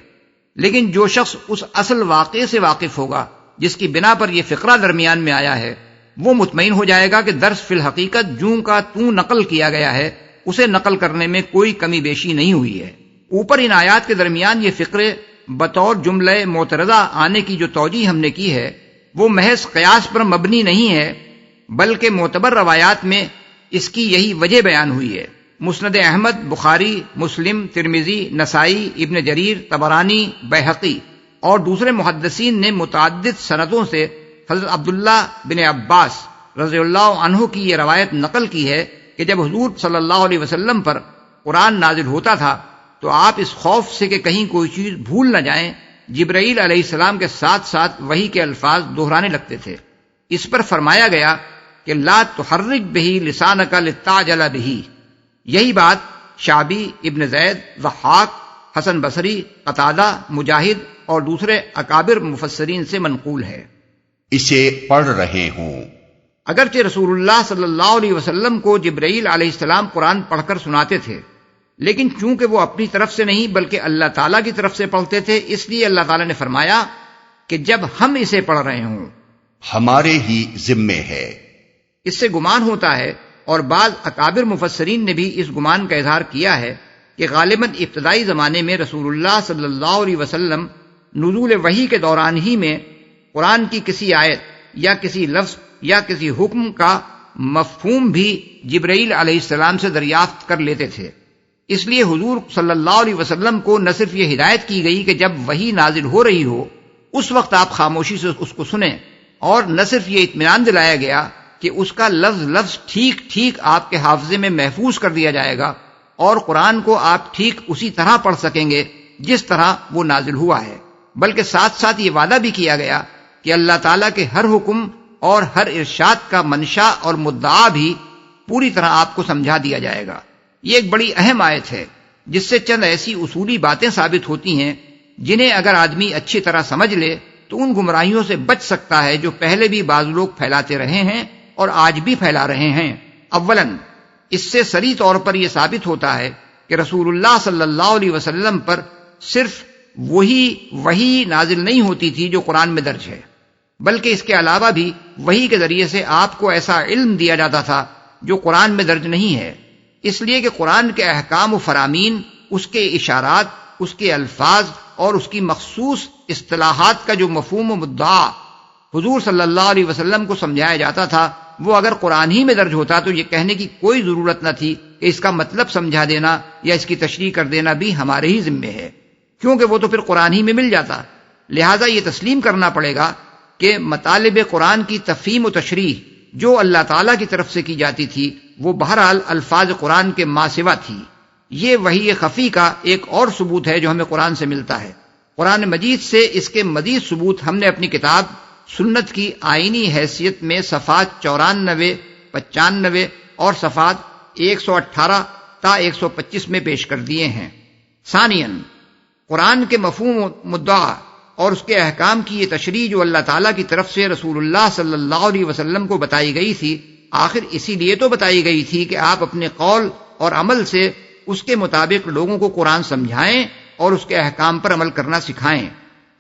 لیکن جو شخص اس اصل واقعے سے واقف ہوگا جس کی بنا پر یہ فقرہ درمیان میں آیا ہے، وہ مطمئن ہو جائے گا کہ درس فی الحقیقت جوں کا توں نقل کیا گیا ہے، اسے نقل کرنے میں کوئی کمی بیشی نہیں ہوئی ہے۔ اوپر ان آیات کے درمیان یہ فقرے بطور جملہ معترضہ آنے کی جو توجیہ ہم نے کی ہے وہ محض قیاس پر مبنی نہیں ہے، بلکہ معتبر روایات میں اس کی یہی وجہ بیان ہوئی ہے۔ مسند احمد، بخاری، مسلم، ترمذی، نسائی، ابن جریر، طبرانی، بیہقی اور دوسرے محدثین نے متعدد سندوں سے حضرت عبداللہ بن عباس رضی اللہ عنہ کی یہ روایت نقل کی ہے کہ جب حضور صلی اللہ علیہ وسلم پر قرآن نازل ہوتا تھا تو آپ اس خوف سے کہ کہیں کوئی چیز بھول نہ جائیں جبرائیل علیہ السلام کے ساتھ ساتھ وحی کے الفاظ دہرانے لگتے تھے۔ اس پر فرمایا گیا کہ لا تحرک بہ لسانک لتعجل بہ۔ یہی بات شعبی، ابن زید، ضحاک، حسن بصری، قتادہ، مجاہد اور دوسرے اکابر مفسرین سے منقول ہے۔ اسے پڑھ رہے ہوں۔ اگرچہ رسول اللہ صلی اللہ علیہ وسلم کو جبرائیل علیہ السلام قرآن پڑھ کر سناتے تھے، لیکن چونکہ وہ اپنی طرف سے نہیں بلکہ اللہ تعالیٰ کی طرف سے پڑھتے تھے، اس لیے اللہ تعالیٰ نے فرمایا کہ جب ہم اسے پڑھ رہے ہوں ہمارے ہی ذمے ہے۔ اس سے گمان ہوتا ہے، اور بعض اکابر مفسرین نے بھی اس گمان کا اظہار کیا ہے کہ غالباً ابتدائی زمانے میں رسول اللہ صلی اللہ علیہ وسلم نزول وحی کے دوران ہی میں قرآن کی کسی آیت یا کسی لفظ یا کسی حکم کا مفہوم بھی جبرائیل علیہ السلام سے دریافت کر لیتے تھے۔ اس لیے حضور صلی اللہ علیہ وسلم کو نہ صرف یہ ہدایت کی گئی کہ جب وحی نازل ہو رہی ہو اس وقت آپ خاموشی سے اس کو سنیں، اور نہ صرف یہ اطمینان دلایا گیا کہ اس کا لفظ لفظ ٹھیک ٹھیک آپ کے حافظے میں محفوظ کر دیا جائے گا اور قرآن کو آپ ٹھیک اسی طرح پڑھ سکیں گے جس طرح وہ نازل ہوا ہے، بلکہ ساتھ ساتھ یہ وعدہ بھی کیا گیا کہ اللہ تعالیٰ کے ہر حکم اور ہر ارشاد کا منشا اور مدعا بھی پوری طرح آپ کو سمجھا دیا جائے گا۔ یہ ایک بڑی اہم آیت ہے جس سے چند ایسی اصولی باتیں ثابت ہوتی ہیں جنہیں اگر آدمی اچھی طرح سمجھ لے تو ان گمراہیوں سے بچ سکتا ہے جو پہلے بھی بعض لوگ پھیلاتے رہے ہیں اور آج بھی پھیلا رہے ہیں۔ اولاً اس سے صریح طور پر یہ ثابت ہوتا ہے کہ رسول اللہ صلی اللہ علیہ وسلم پر صرف وہی نازل نہیں ہوتی تھی جو قرآن میں درج ہے، بلکہ اس کے علاوہ بھی وحی کے ذریعے سے آپ کو ایسا علم دیا جاتا تھا جو قرآن میں درج نہیں ہے، اس لیے کہ قرآن کے احکام و فرامین، اس کے اشارات، اس کے الفاظ اور اس کی مخصوص اصطلاحات کا جو مفہوم و مدعا حضور صلی اللہ علیہ وسلم کو سمجھایا جاتا تھا وہ اگر قرآن ہی میں درج ہوتا تو یہ کہنے کی کوئی ضرورت نہ تھی کہ اس کا مطلب سمجھا دینا یا اس کی تشریح کر دینا بھی ہمارے ہی ذمے ہے، کیونکہ وہ تو پھر قرآن ہی میں مل جاتا۔ لہٰذا یہ تسلیم کرنا پڑے گا کہ مطالب قرآن کی تفہیم و تشریح جو اللہ تعالیٰ کی طرف سے کی جاتی تھی وہ بہرحال الفاظ قرآن کے ما سوا تھی۔ یہ وحی خفی کا ایک اور ثبوت ہے جو ہمیں قرآن سے ملتا ہے۔ قرآن مجید سے اس کے مزید ثبوت ہم نے اپنی کتاب سنت کی آئینی حیثیت میں صفحات 94، 95 اور صفحات 118 تا 125 میں پیش کر دیے ہیں۔ ثانیاً قرآن کے مفہوم و مدعا اور اس کے احکام کی یہ تشریح جو اللہ تعالیٰ کی طرف سے رسول اللہ صلی اللہ علیہ وسلم کو بتائی گئی تھی، آخر اسی لیے تو بتائی گئی تھی کہ آپ اپنے قول اور عمل سے اس کے مطابق لوگوں کو قرآن سمجھائیں اور اس کے احکام پر عمل کرنا سکھائیں۔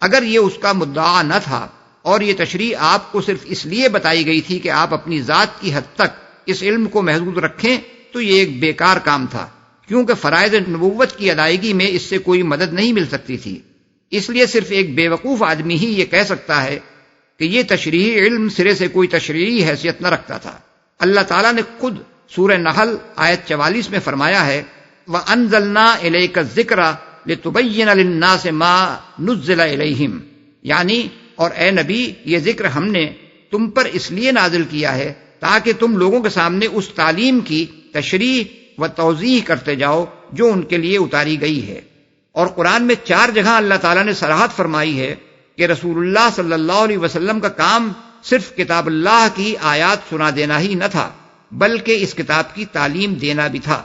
اگر یہ اس کا مدعا نہ تھا اور یہ تشریح آپ کو صرف اس لیے بتائی گئی تھی کہ آپ اپنی ذات کی حد تک اس علم کو محدود رکھیں تو یہ ایک بیکار کام تھا، کیونکہ فرائض نبوت کی ادائیگی میں اس سے کوئی مدد نہیں مل سکتی تھی۔ اس لیے صرف ایک بے وقوف آدمی ہی یہ کہہ سکتا ہے کہ یہ تشریحی علم سرے سے کوئی تشریحی حیثیت نہ رکھتا تھا۔ اللہ تعالیٰ نے خود سورہ نحل آیت 44 میں فرمایا ہے وَأَنزَلْنَا إِلَيْكَ الذِّكْرَ لِتُبَيِّنَ لِلنَّاسِ مَا نُزِّلَ إِلَيْهِمْ، یعنی اور اے نبی یہ ذکر ہم نے تم پر اس لیے نازل کیا ہے تاکہ تم لوگوں کے سامنے اس تعلیم کی تشریح و توضیح کرتے جاؤ جو ان کے لیے اتاری گئی ہے۔ اور قرآن میں 4 جگہ اللہ تعالیٰ نے صراحت فرمائی ہے کہ رسول اللہ صلی اللہ علیہ وسلم کا کام صرف کتاب اللہ کی آیات سنا دینا ہی نہ تھا بلکہ اس کتاب کی تعلیم دینا بھی تھا۔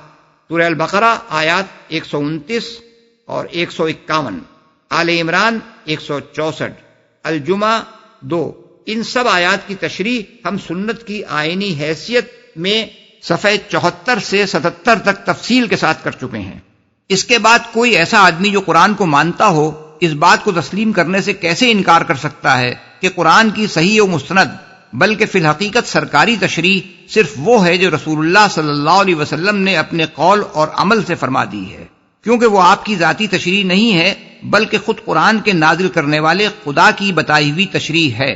سورہ البقرہ آیات 129 اور 151، آل عمران 164، الجمعہ 2، ان سب آیات کی تشریح ہم سنت کی آئینی حیثیت میں صفحے 74 سے 77 تک تفصیل کے ساتھ کر چکے ہیں۔ اس کے بعد کوئی ایسا آدمی جو قرآن کو مانتا ہو اس بات کو تسلیم کرنے سے کیسے انکار کر سکتا ہے کہ قرآن کی صحیح و مستند بلکہ فی الحقیقت سرکاری تشریح صرف وہ ہے جو رسول اللہ صلی اللہ علیہ وسلم نے اپنے قول اور عمل سے فرما دی ہے، کیونکہ وہ آپ کی ذاتی تشریح نہیں ہے بلکہ خود قرآن کے نازل کرنے والے خدا کی بتائی ہوئی تشریح ہے۔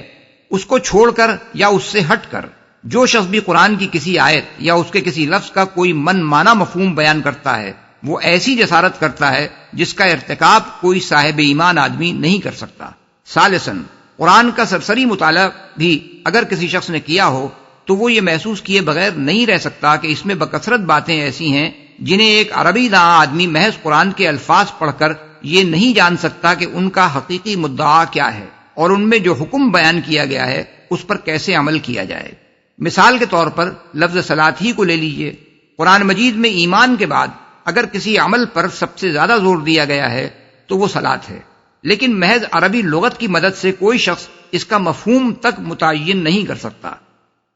اس کو چھوڑ کر یا اس سے ہٹ کر جو شخص بھی قرآن کی کسی آیت یا اس کے کسی لفظ کا کوئی من مانا مفہوم بیان کرتا ہے وہ ایسی جسارت کرتا ہے جس کا ارتکاب کوئی صاحب ایمان آدمی نہیں کر سکتا۔ ثالثاً، قرآن کا سرسری مطالعہ بھی اگر کسی شخص نے کیا ہو تو وہ یہ محسوس کیے بغیر نہیں رہ سکتا کہ اس میں بکثرت باتیں ایسی ہیں جنہیں ایک عربی داں آدمی محض قرآن کے الفاظ پڑھ کر یہ نہیں جان سکتا کہ ان کا حقیقی مدعا کیا ہے اور ان میں جو حکم بیان کیا گیا ہے اس پر کیسے عمل کیا جائے۔ مثال کے طور پر لفظ صلاۃ ہی کو لے لیجئے۔ قرآن مجید میں ایمان کے بعد اگر کسی عمل پر سب سے زیادہ زور دیا گیا ہے تو وہ صلاۃ ہے، لیکن محض عربی لغت کی مدد سے کوئی شخص اس کا مفہوم تک متعین نہیں کر سکتا۔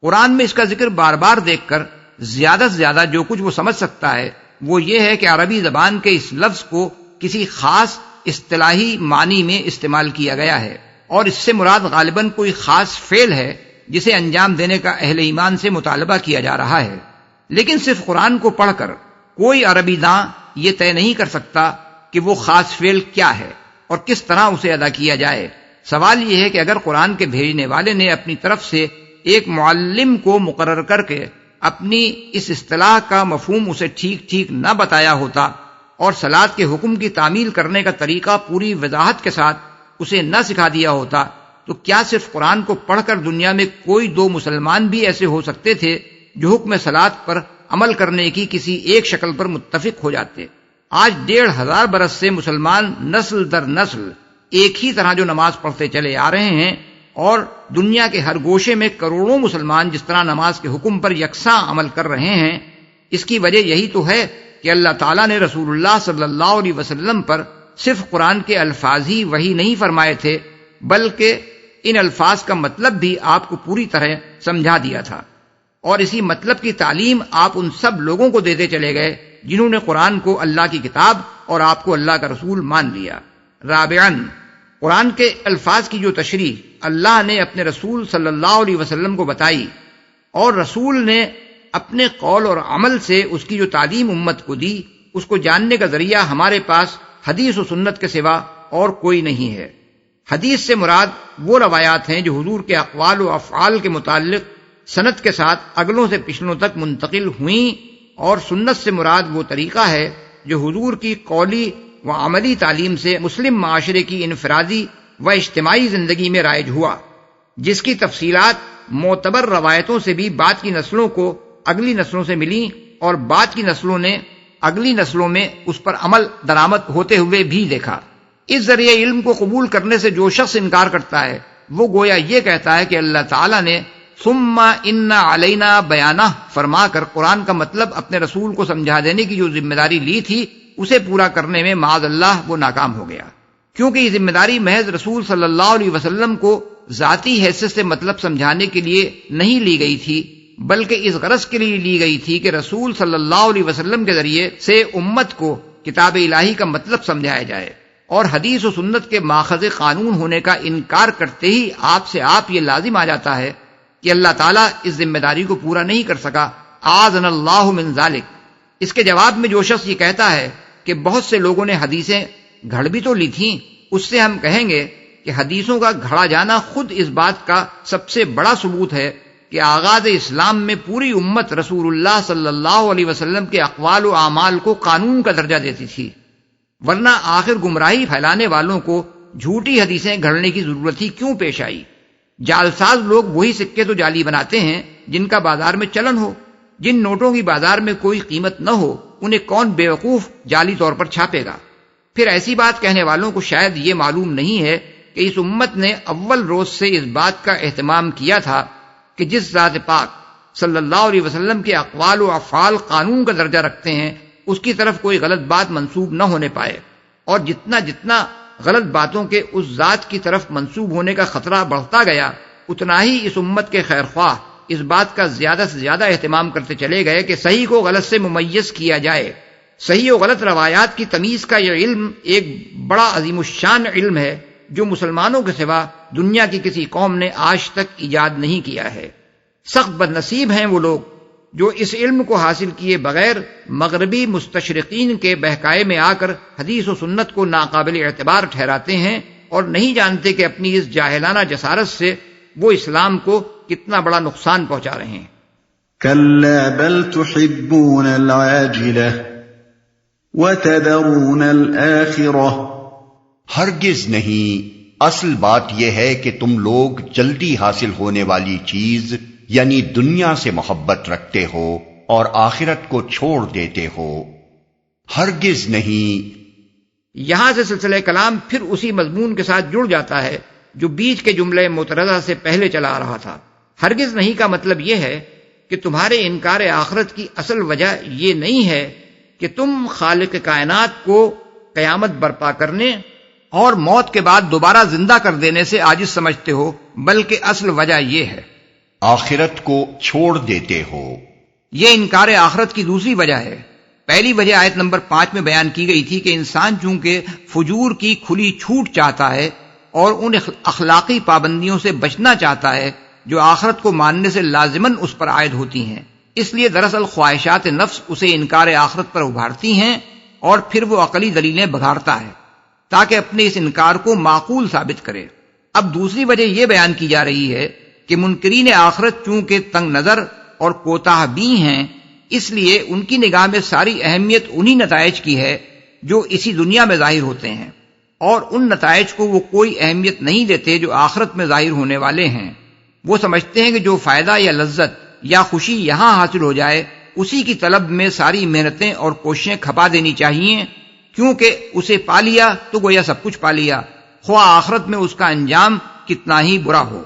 قرآن میں اس کا ذکر بار بار دیکھ کر زیادہ سے زیادہ جو کچھ وہ سمجھ سکتا ہے وہ یہ ہے کہ عربی زبان کے اس لفظ کو کسی خاص اصطلاحی معنی میں استعمال کیا گیا ہے اور اس سے مراد غالباً کوئی خاص فعل ہے جسے انجام دینے کا اہل ایمان سے مطالبہ کیا جا رہا ہے۔ لیکن صرف قرآن کو پڑھ کر کوئی عربی داں یہ طے نہیں کر سکتا کہ وہ خاص فعل کیا ہے اور کس طرح اسے ادا کیا جائے۔ سوال یہ ہے کہ اگر قرآن کے بھیجنے والے نے اپنی طرف سے ایک معلم کو مقرر کر کے اپنی اس اصطلاح کا مفہوم اسے ٹھیک ٹھیک نہ بتایا ہوتا اور صلاۃ کے حکم کی تعمیل کرنے کا طریقہ پوری وضاحت کے ساتھ اسے نہ سکھا دیا ہوتا تو کیا صرف قرآن کو پڑھ کر دنیا میں کوئی دو مسلمان بھی ایسے ہو سکتے تھے جو حکم صلاۃ پر عمل کرنے کی کسی ایک شکل پر متفق ہو جاتے؟ آج 1500 برس سے مسلمان نسل در نسل ایک ہی طرح جو نماز پڑھتے چلے آ رہے ہیں اور دنیا کے ہر گوشے میں کروڑوں مسلمان جس طرح نماز کے حکم پر یکساں عمل کر رہے ہیں، اس کی وجہ یہی تو ہے کہ اللہ تعالیٰ نے رسول اللہ صلی اللہ علیہ وسلم پر صرف قرآن کے الفاظ ہی وحی نہیں فرمائے تھے بلکہ ان الفاظ کا مطلب بھی آپ کو پوری طرح سمجھا دیا تھا، اور اسی مطلب کی تعلیم آپ ان سب لوگوں کو دیتے چلے گئے جنہوں نے قرآن کو اللہ کی کتاب اور آپ کو اللہ کا رسول مان لیا۔ رابعاً، قرآن کے الفاظ کی جو تشریح اللہ نے اپنے رسول صلی اللہ علیہ وسلم کو بتائی اور رسول نے اپنے قول اور عمل سے اس کی جو تعلیم امت کو دی، اس کو جاننے کا ذریعہ ہمارے پاس حدیث و سنت کے سوا اور کوئی نہیں ہے۔ حدیث سے مراد وہ روایات ہیں جو حضور کے اقوال و افعال کے متعلق سند کے ساتھ اگلوں سے پچھلوں تک منتقل ہوئیں، اور سنت سے مراد وہ طریقہ ہے جو حضور کی قولی و عملی تعلیم سے مسلم معاشرے کی انفرادی و اجتماعی زندگی میں رائج ہوا، جس کی تفصیلات معتبر روایتوں سے بھی بعد کی نسلوں کو اگلی نسلوں سے ملیں اور بعد کی نسلوں نے اگلی نسلوں میں اس پر عمل درآمد ہوتے ہوئے بھی دیکھا۔ اس ذریعے علم کو قبول کرنے سے جو شخص انکار کرتا ہے وہ گویا یہ کہتا ہے کہ اللہ تعالیٰ نے ثم ان علینا بیانہ فرما کر قرآن کا مطلب اپنے رسول کو سمجھا دینے کی جو ذمہ داری لی تھی اسے پورا کرنے میں معاذ اللہ وہ ناکام ہو گیا، کیونکہ یہ ذمہ داری محض رسول صلی اللہ علیہ وسلم کو ذاتی حیثیت سے مطلب سمجھانے کے لیے نہیں لی گئی تھی بلکہ اس غرض کے لیے لی گئی تھی کہ رسول صلی اللہ علیہ وسلم کے ذریعے سے امت کو کتاب الہی کا مطلب سمجھایا جائے، اور حدیث و سنت کے ماخذ قانون ہونے کا انکار کرتے ہی آپ یہ لازم آ جاتا ہے کہ اللہ تعالیٰ اس ذمہ داری کو پورا نہیں کر سکا، اعاذنا اللہ من ذالک۔ اس کے جواب میں جو شخص یہ کہتا ہے کہ بہت سے لوگوں نے حدیثیں گھڑ بھی تو لی تھیں، اس سے ہم کہیں گے کہ حدیثوں کا گھڑا جانا خود اس بات کا سب سے بڑا ثبوت ہے کہ آغاز اسلام میں پوری امت رسول اللہ صلی اللہ علیہ وسلم کے اقوال و اعمال کو قانون کا درجہ دیتی تھی، ورنہ آخر گمراہی پھیلانے والوں کو جھوٹی حدیثیں گھڑنے کی ضرورت ہی کیوں پیش آئی؟ جعلساز لوگ وہی سکے تو جعلی بناتے ہیں جن کا بازار میں چلن ہو، جن نوٹوں کی بازار میں کوئی قیمت نہ ہو انہیں کون بیوقوف جعلی طور پر چھاپے گا؟ پھر ایسی بات کہنے والوں کو شاید یہ معلوم نہیں ہے کہ اس امت نے اول روز سے اس بات کا اہتمام کیا تھا کہ جس ذات پاک صلی اللہ علیہ وسلم کے اقوال و افعال قانون کا درجہ رکھتے ہیں اس کی طرف کوئی غلط بات منسوب نہ ہونے پائے، اور جتنا جتنا غلط باتوں کے اس ذات کی طرف منسوب ہونے کا خطرہ بڑھتا گیا اتنا ہی اس امت کے خیر خواہ اس بات کا زیادہ سے زیادہ اہتمام کرتے چلے گئے کہ صحیح کو غلط سے ممیز کیا جائے. صحیح و غلط روایات کی تمیز کا یہ علم ایک بڑا عظیم الشان علم ہے جو مسلمانوں کے سوا دنیا کی کسی قوم نے آج تک ایجاد نہیں کیا ہے. سخت بد نصیب ہیں وہ لوگ جو اس علم کو حاصل کیے بغیر مغربی مستشرقین کے بہکائے میں آ کر حدیث و سنت کو ناقابل اعتبار ٹھہراتے ہیں اور نہیں جانتے کہ اپنی اس جاہلانہ جسارت سے وہ اسلام کو کتنا بڑا نقصان پہنچا رہے ہیں. كلا بل تحبون العاجلة وتذرون الآخرة. ہرگز نہیں، اصل بات یہ ہے کہ تم لوگ جلدی حاصل ہونے والی چیز یعنی دنیا سے محبت رکھتے ہو اور آخرت کو چھوڑ دیتے ہو. ہرگز نہیں. یہاں سے سلسلہ کلام پھر اسی مضمون کے ساتھ جڑ جاتا ہے جو بیچ کے جملے مترضہ سے پہلے چلا آ رہا تھا. ہرگز نہیں کا مطلب یہ ہے کہ تمہارے انکار آخرت کی اصل وجہ یہ نہیں ہے کہ تم خالق کائنات کو قیامت برپا کرنے اور موت کے بعد دوبارہ زندہ کر دینے سے عاجز سمجھتے ہو، بلکہ اصل وجہ یہ ہے آخرت کو چھوڑ دیتے ہو. یہ انکار آخرت کی دوسری وجہ ہے. پہلی وجہ آیت نمبر 5 میں بیان کی گئی تھی کہ انسان چونکہ فجور کی کھلی چھوٹ چاہتا ہے اور ان اخلاقی پابندیوں سے بچنا چاہتا ہے جو آخرت کو ماننے سے لازماً اس پر عائد ہوتی ہیں، اس لیے دراصل خواہشات نفس اسے انکار آخرت پر ابھارتی ہیں اور پھر وہ عقلی دلیلیں بگاڑتا ہے تاکہ اپنے اس انکار کو معقول ثابت کرے. اب دوسری وجہ یہ بیان کی جا رہی ہے کہ منکرین آخرت چونکہ تنگ نظر اور کوتاہ بین ہیں، اس لیے ان کی نگاہ میں ساری اہمیت انہی نتائج کی ہے جو اسی دنیا میں ظاہر ہوتے ہیں، اور ان نتائج کو وہ کوئی اہمیت نہیں دیتے جو آخرت میں ظاہر ہونے والے ہیں. وہ سمجھتے ہیں کہ جو فائدہ یا لذت یا خوشی یہاں حاصل ہو جائے اسی کی طلب میں ساری محنتیں اور کوششیں کھپا دینی چاہیے، کیونکہ اسے پا لیا تو گویا سب کچھ پا لیا، خواہ آخرت میں اس کا انجام کتنا ہی برا ہو.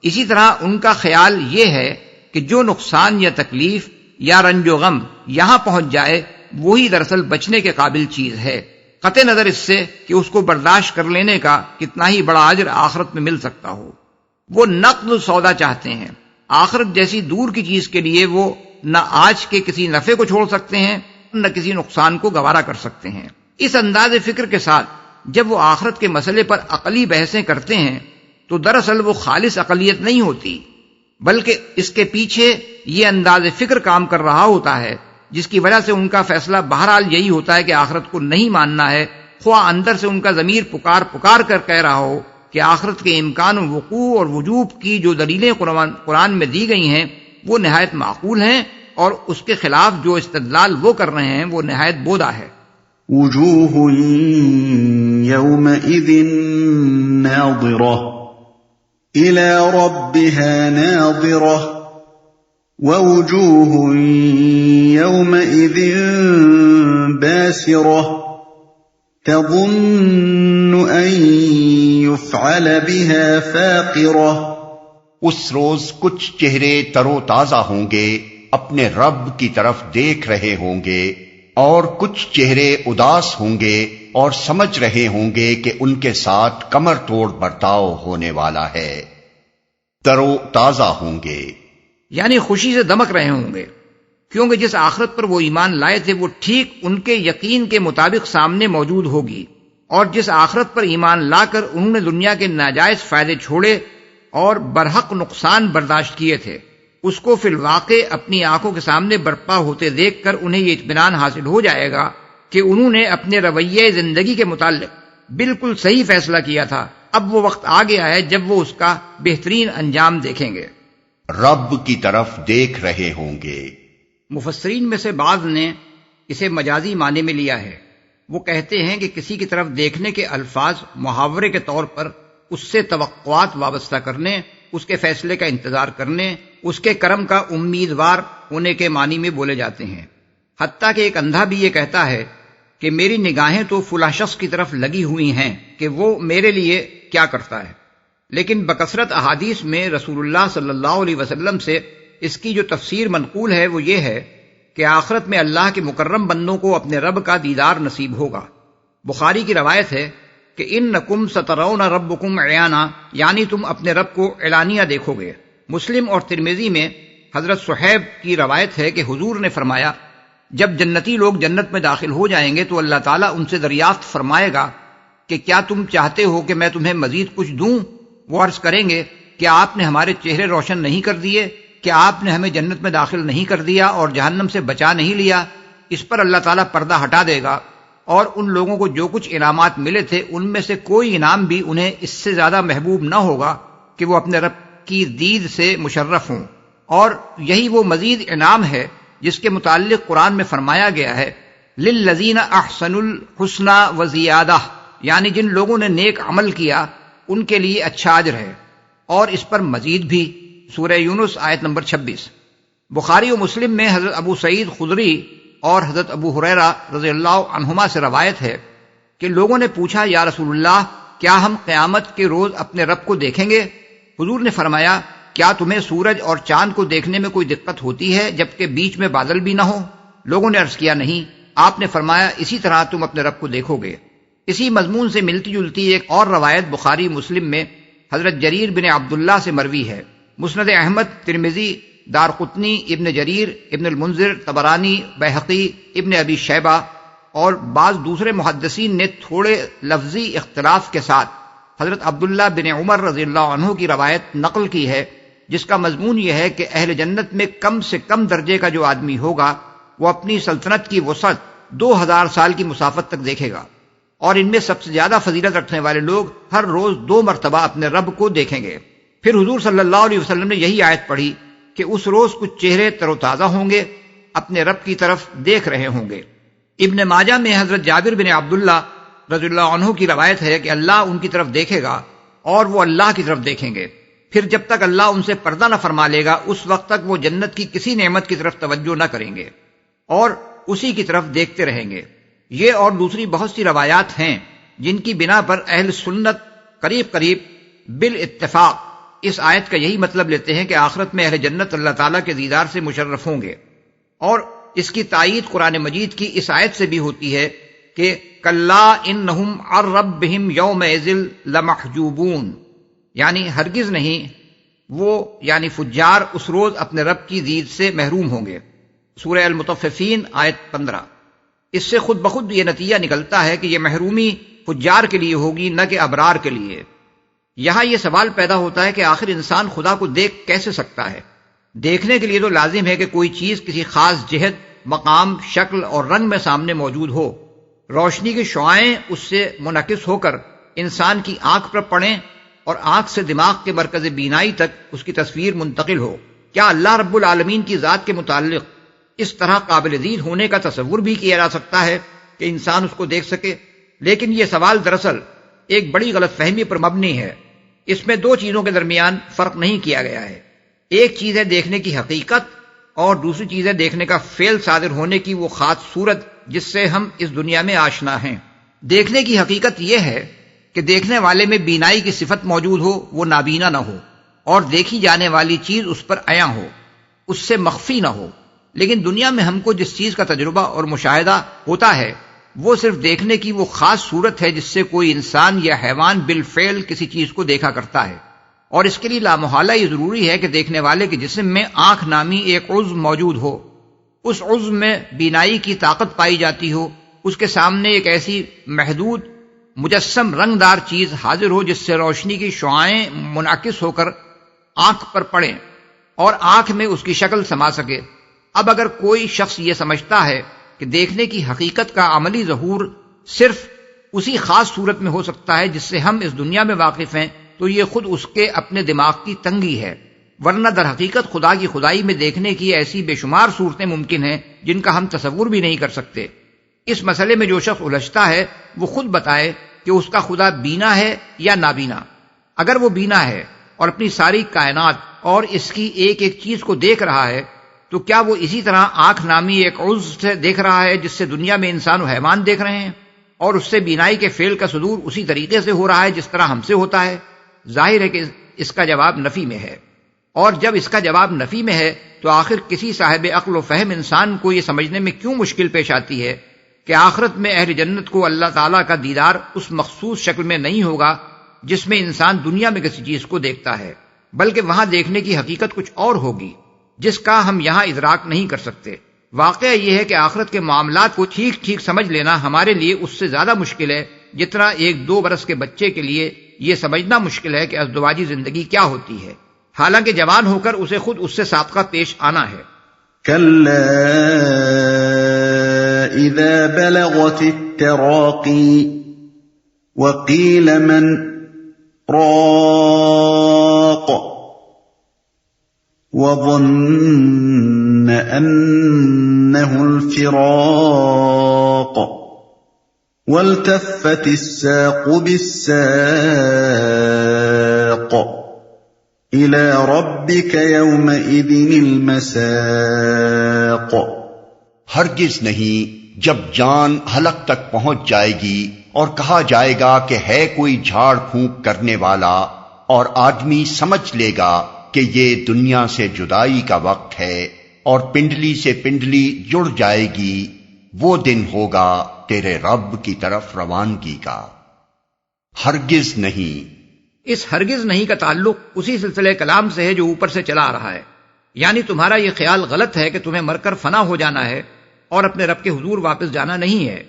اسی طرح ان کا خیال یہ ہے کہ جو نقصان یا تکلیف یا رنج و غم یہاں پہنچ جائے وہی دراصل بچنے کے قابل چیز ہے، قطع نظر اس سے کہ اس کو برداشت کر لینے کا کتنا ہی بڑا اجر آخرت میں مل سکتا ہو. وہ نقد سودا چاہتے ہیں. آخرت جیسی دور کی چیز کے لیے وہ نہ آج کے کسی نفع کو چھوڑ سکتے ہیں نہ کسی نقصان کو گوارا کر سکتے ہیں. اس انداز فکر کے ساتھ جب وہ آخرت کے مسئلے پر عقلی بحثیں کرتے ہیں تو دراصل وہ خالص عقلیت نہیں ہوتی، بلکہ اس کے پیچھے یہ انداز فکر کام کر رہا ہوتا ہے جس کی وجہ سے ان کا فیصلہ بہرحال یہی ہوتا ہے کہ آخرت کو نہیں ماننا ہے، خواہ اندر سے ان کا ضمیر پکار پکار کر کہہ رہا ہو کہ آخرت کے امکان و وقوع اور وجوب کی جو دلیلیں قرآن میں دی گئی ہیں وہ نہایت معقول ہیں، اور اس کے خلاف جو استدلال وہ کر رہے ہیں وہ نہایت بودا ہے. وجوه يومئذ ناظرة إلى ربها ناظرة ووجوه يومئذ باسرة تظن أن يفعل بها فاقرة. اس روز کچھ چہرے تر و تازہ ہوں گے، اپنے رب کی طرف دیکھ رہے ہوں گے، اور کچھ چہرے اداس ہوں گے اور سمجھ رہے ہوں گے کہ ان کے ساتھ کمر توڑ برتاؤ ہونے والا ہے. تر و تازہ ہوں گے یعنی خوشی سے دمک رہے ہوں گے، کیونکہ جس آخرت پر وہ ایمان لائے تھے وہ ٹھیک ان کے یقین کے مطابق سامنے موجود ہوگی، اور جس آخرت پر ایمان لا کر انہوں نے دنیا کے ناجائز فائدے چھوڑے اور برحق نقصان برداشت کیے تھے اس کو فی الواقع اپنی آنکھوں کے سامنے برپا ہوتے دیکھ کر انہیں یہ اطمینان حاصل ہو جائے گا کہ انہوں نے اپنے رویے زندگی کے متعلق بالکل صحیح فیصلہ کیا تھا. اب وہ وقت آ گیا ہے جب وہ اس کا بہترین انجام دیکھیں گے. رب کی طرف دیکھ رہے ہوں گے. مفسرین میں سے بعض نے اسے مجازی معنی میں لیا ہے. وہ کہتے ہیں کہ کسی کی طرف دیکھنے کے الفاظ محاورے کے طور پر اس سے توقعات وابستہ کرنے، اس کے فیصلے کا انتظار کرنے، اس کے کرم کا امیدوار ہونے کے معنی میں بولے جاتے ہیں. حتیٰ کہ ایک اندھا بھی یہ کہتا ہے کہ میری نگاہیں تو فلاں شخص کی طرف لگی ہوئی ہیں کہ وہ میرے لیے کیا کرتا ہے. لیکن بکثرت احادیث میں رسول اللہ صلی اللہ علیہ وسلم سے اس کی جو تفسیر منقول ہے وہ یہ ہے کہ آخرت میں اللہ کے مکرم بندوں کو اپنے رب کا دیدار نصیب ہوگا. بخاری کی روایت ہے کہ انکم سترون ربکم عیانا، یعنی تم اپنے رب کو اعلانیہ دیکھو گے۔ مسلم اور ترمذی میں حضرت صہیب کی روایت ہے کہ حضور نے فرمایا، جب جنتی لوگ جنت میں داخل ہو جائیں گے تو اللہ تعالیٰ ان سے دریافت فرمائے گا کہ کیا تم چاہتے ہو کہ میں تمہیں مزید کچھ دوں؟ وہ عرض کریں گے، کیا آپ نے ہمارے چہرے روشن نہیں کر دیے؟ کیا آپ نے ہمیں جنت میں داخل نہیں کر دیا اور جہنم سے بچا نہیں لیا؟ اس پر اللہ تعالیٰ پردہ ہٹا دے گا اور ان لوگوں کو جو کچھ انعامات ملے تھے ان میں سے کوئی انعام بھی انہیں اس سے زیادہ محبوب نہ ہوگا کہ وہ اپنے رب کی دید سے مشرف ہوں۔ اور یہی وہ مزید انعام ہے جس کے متعلق قرآن میں فرمایا گیا ہے، للذین احسنوا الحسنی وزیادہ، یعنی جن لوگوں نے نیک عمل کیا ان کے لیے اچھا اجر ہے اور اس پر مزید بھی۔ سورہ یونس آیت نمبر 26۔ بخاری و مسلم میں حضرت ابو سعید خدری اور حضرت ابو ہریرہ رضی اللہ عنہما سے روایت ہے کہ لوگوں نے پوچھا، یا رسول اللہ، کیا ہم قیامت کے روز اپنے رب کو دیکھیں گے؟ حضور نے فرمایا، کیا تمہیں سورج اور چاند کو دیکھنے میں کوئی دقت ہوتی ہے جبکہ بیچ میں بادل بھی نہ ہو؟ لوگوں نے عرض کیا، نہیں۔ آپ نے فرمایا، اسی طرح تم اپنے رب کو دیکھو گے۔ اسی مضمون سے ملتی جلتی ایک اور روایت بخاری مسلم میں حضرت جریر بن عبداللہ سے مروی ہے۔ مسند احمد، ترمذی، دارقطنی، ابن جریر، ابن المنذر، طبرانی، بیہقی، ابن ابی شیبہ اور بعض دوسرے محدثین نے تھوڑے لفظی اختلاف کے ساتھ حضرت عبداللہ بن عمر رضی اللہ عنہ کی روایت نقل کی ہے، جس کا مضمون یہ ہے کہ اہل جنت میں کم سے کم درجے کا جو آدمی ہوگا وہ اپنی سلطنت کی وسعت 2000 سال کی مسافت تک دیکھے گا، اور ان میں سب سے زیادہ فضیلت رکھنے والے لوگ ہر روز 2 مرتبہ اپنے رب کو دیکھیں گے۔ پھر حضور صلی اللہ علیہ وسلم نے یہی آیت پڑھی کہ اس روز کچھ چہرے تر و تازہ ہوں گے، اپنے رب کی طرف دیکھ رہے ہوں گے۔ ابن ماجہ میں حضرت جابر بن عبداللہ رضی اللہ عنہ کی روایت ہے کہ اللہ ان کی طرف دیکھے گا اور وہ اللہ کی طرف دیکھیں گے، پھر جب تک اللہ ان سے پردہ نہ فرما لے گا اس وقت تک وہ جنت کی کسی نعمت کی طرف توجہ نہ کریں گے اور اسی کی طرف دیکھتے رہیں گے۔ یہ اور دوسری بہت سی روایات ہیں جن کی بنا پر اہل سنت قریب قریب بالاتفاق اس آیت کا یہی مطلب لیتے ہیں کہ آخرت میں اہل جنت اللہ تعالیٰ کے دیدار سے مشرف ہوں گے، اور اس کی تائید قرآن مجید کی اس آیت سے بھی ہوتی ہے کہ کلا انہم عن ربہم یومئذ لمحجوبون، یعنی ہرگز نہیں، وہ یعنی فجار اس روز اپنے رب کی دید سے محروم ہوں گے۔ سورہ المطففین آیت 15۔ اس سے خود بخود یہ نتیجہ نکلتا ہے کہ یہ محرومی فجار کے لیے ہوگی نہ کہ ابرار کے لیے۔ یہاں یہ سوال پیدا ہوتا ہے کہ آخر انسان خدا کو دیکھ کیسے سکتا ہے؟ دیکھنے کے لیے تو لازم ہے کہ کوئی چیز کسی خاص جہت، مقام، شکل اور رنگ میں سامنے موجود ہو، روشنی کی شعاعیں اس سے منعکس ہو کر انسان کی آنکھ پر پڑیں اور آنکھ سے دماغ کے مرکز بینائی تک اس کی تصویر منتقل ہو۔ کیا اللہ رب العالمین کی ذات کے متعلق اس طرح قابل دید ہونے کا تصور بھی کیا جا سکتا ہے کہ انسان اس کو دیکھ سکے؟ لیکن یہ سوال دراصل ایک بڑی غلط فہمی پر مبنی ہے۔ اس میں 2 چیزوں کے درمیان فرق نہیں کیا گیا ہے۔ ایک چیز ہے دیکھنے کی حقیقت اور دوسری چیز ہے دیکھنے کا فعل صادر ہونے کی وہ خاص صورت جس سے ہم اس دنیا میں آشنا ہیں۔ دیکھنے کی حقیقت یہ ہے کہ دیکھنے والے میں بینائی کی صفت موجود ہو، وہ نابینا نہ ہو، اور دیکھی جانے والی چیز اس پر عیاں ہو، اس سے مخفی نہ ہو۔ لیکن دنیا میں ہم کو جس چیز کا تجربہ اور مشاہدہ ہوتا ہے وہ صرف دیکھنے کی وہ خاص صورت ہے جس سے کوئی انسان یا حیوان بالفعل کسی چیز کو دیکھا کرتا ہے، اور اس کے لیے لامحالہ یہ ضروری ہے کہ دیکھنے والے کے جسم میں آنکھ نامی ایک عضو موجود ہو، اس عضو میں بینائی کی طاقت پائی جاتی ہو، اس کے سامنے ایک ایسی محدود مجسم رنگدار چیز حاضر ہو جس سے روشنی کی شعاعیں منعکس ہو کر آنکھ پر پڑیں اور آنکھ میں اس کی شکل سما سکے۔ اب اگر کوئی شخص یہ سمجھتا ہے کہ دیکھنے کی حقیقت کا عملی ظہور صرف اسی خاص صورت میں ہو سکتا ہے جس سے ہم اس دنیا میں واقف ہیں، تو یہ خود اس کے اپنے دماغ کی تنگی ہے، ورنہ در حقیقت خدا کی خدائی میں دیکھنے کی ایسی بے شمار صورتیں ممکن ہیں جن کا ہم تصور بھی نہیں کر سکتے۔ اس مسئلے میں جو شخص الجھتا ہے وہ خود بتائے کہ اس کا خدا بینا ہے یا نابینا۔ اگر وہ بینا ہے اور اپنی ساری کائنات اور اس کی ایک ایک چیز کو دیکھ رہا ہے، تو کیا وہ اسی طرح آنکھ نامی ایک عضو سے دیکھ رہا ہے جس سے دنیا میں انسان و حیوان دیکھ رہے ہیں، اور اس سے بینائی کے فعل کا صدور اسی طریقے سے ہو رہا ہے جس طرح ہم سے ہوتا ہے؟ ظاہر ہے کہ اس کا جواب نفی میں ہے، اور جب اس کا جواب نفی میں ہے تو آخر کسی صاحب عقل و فہم انسان کو یہ سمجھنے میں کیوں مشکل پیش آتی ہے کہ آخرت میں اہل جنت کو اللہ تعالیٰ کا دیدار اس مخصوص شکل میں نہیں ہوگا جس میں انسان دنیا میں کسی چیز کو دیکھتا ہے، بلکہ وہاں دیکھنے کی حقیقت کچھ اور ہوگی جس کا ہم یہاں ادراک نہیں کر سکتے۔ واقعہ یہ ہے کہ آخرت کے معاملات کو ٹھیک ٹھیک سمجھ لینا ہمارے لیے اس سے زیادہ مشکل ہے جتنا 1-2 برس کے بچے کے لیے یہ سمجھنا مشکل ہے کہ ازدواجی زندگی کیا ہوتی ہے، حالانکہ جوان ہو کر اسے خود اس سے سابقہ پیش آنا ہے۔ كلا إذا بلغت التراقي وقيل من راق وظن أنه الفراق والتفت الساق بالساق إلى ربك يومئذ المساق۔ ہرگز نہیں جب جان حلق تک پہنچ جائے گی اور کہا جائے گا کہ ہے کوئی جھاڑ پھونک کرنے والا، اور آدمی سمجھ لے گا کہ یہ دنیا سے جدائی کا وقت ہے اور پنڈلی سے پنڈلی جڑ جائے گی، وہ دن ہوگا تیرے رب کی طرف روانگی کا۔ ہرگز نہیں، اس ہرگز نہیں کا تعلق اسی سلسلے کلام سے ہے جو اوپر سے چلا آ رہا ہے، یعنی تمہارا یہ خیال غلط ہے کہ تمہیں مر کر فنا ہو جانا ہے اور اپنے رب کے حضور واپس جانا نہیں ہے۔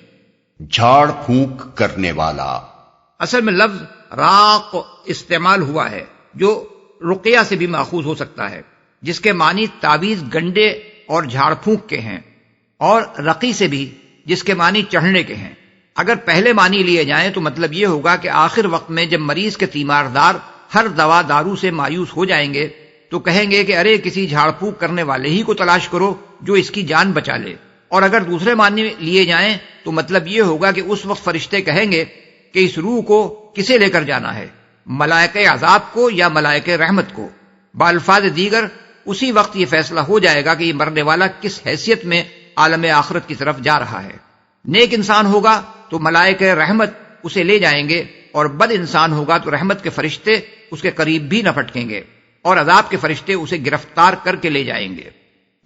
جھاڑ پھونک کرنے والا، اصل میں لفظ راق استعمال ہوا ہے جو رقیہ سے بھی ماخوذ ہو سکتا ہے، جس کے معنی تعویذ گنڈے اور جھاڑ پھونک کے ہیں، اور رقی سے بھی جس کے معنی چڑھنے کے ہیں۔ اگر پہلے معنی لیے جائیں تو مطلب یہ ہوگا کہ آخر وقت میں جب مریض کے تیماردار ہر دوا دارو سے مایوس ہو جائیں گے تو کہیں گے کہ ارے کسی جھاڑ پھونک کرنے والے ہی کو تلاش کرو جو اس کی جان بچا لے۔ اور اگر دوسرے معنی لیے جائیں تو مطلب یہ ہوگا کہ اس وقت فرشتے کہیں گے کہ اس روح کو کسے لے کر جانا ہے، ملائکہ عذاب کو یا ملائکہ رحمت کو۔ بالفاظ دیگر اسی وقت یہ فیصلہ ہو جائے گا کہ یہ مرنے والا کس حیثیت میں عالم آخرت کی طرف جا رہا ہے۔ نیک انسان ہوگا تو ملائکہ رحمت اسے لے جائیں گے، اور بد انسان ہوگا تو رحمت کے فرشتے اس کے قریب بھی نہ پھٹکیں گے، اور عذاب کے فرشتے اسے گرفتار کر کے لے جائیں گے۔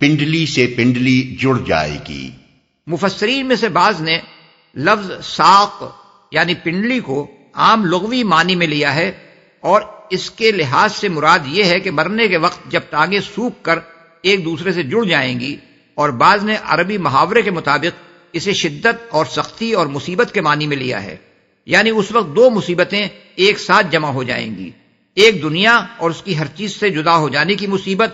پنڈلی سے پنڈلی جڑ جائے گی۔ مفسرین میں سے بعض نے لفظ ساق یعنی پنڈلی کو عام لغوی معنی میں لیا ہے، اور اس کے لحاظ سے مراد یہ ہے کہ مرنے کے وقت جب ٹانگیں سوکھ کر ایک دوسرے سے جڑ جائیں گی، اور بعض نے عربی محاورے کے مطابق اسے شدت اور سختی اور مصیبت کے معنی میں لیا ہے، یعنی اس وقت 2 مصیبتیں ایک ساتھ جمع ہو جائیں گی، ایک دنیا اور اس کی ہر چیز سے جدا ہو جانے کی مصیبت،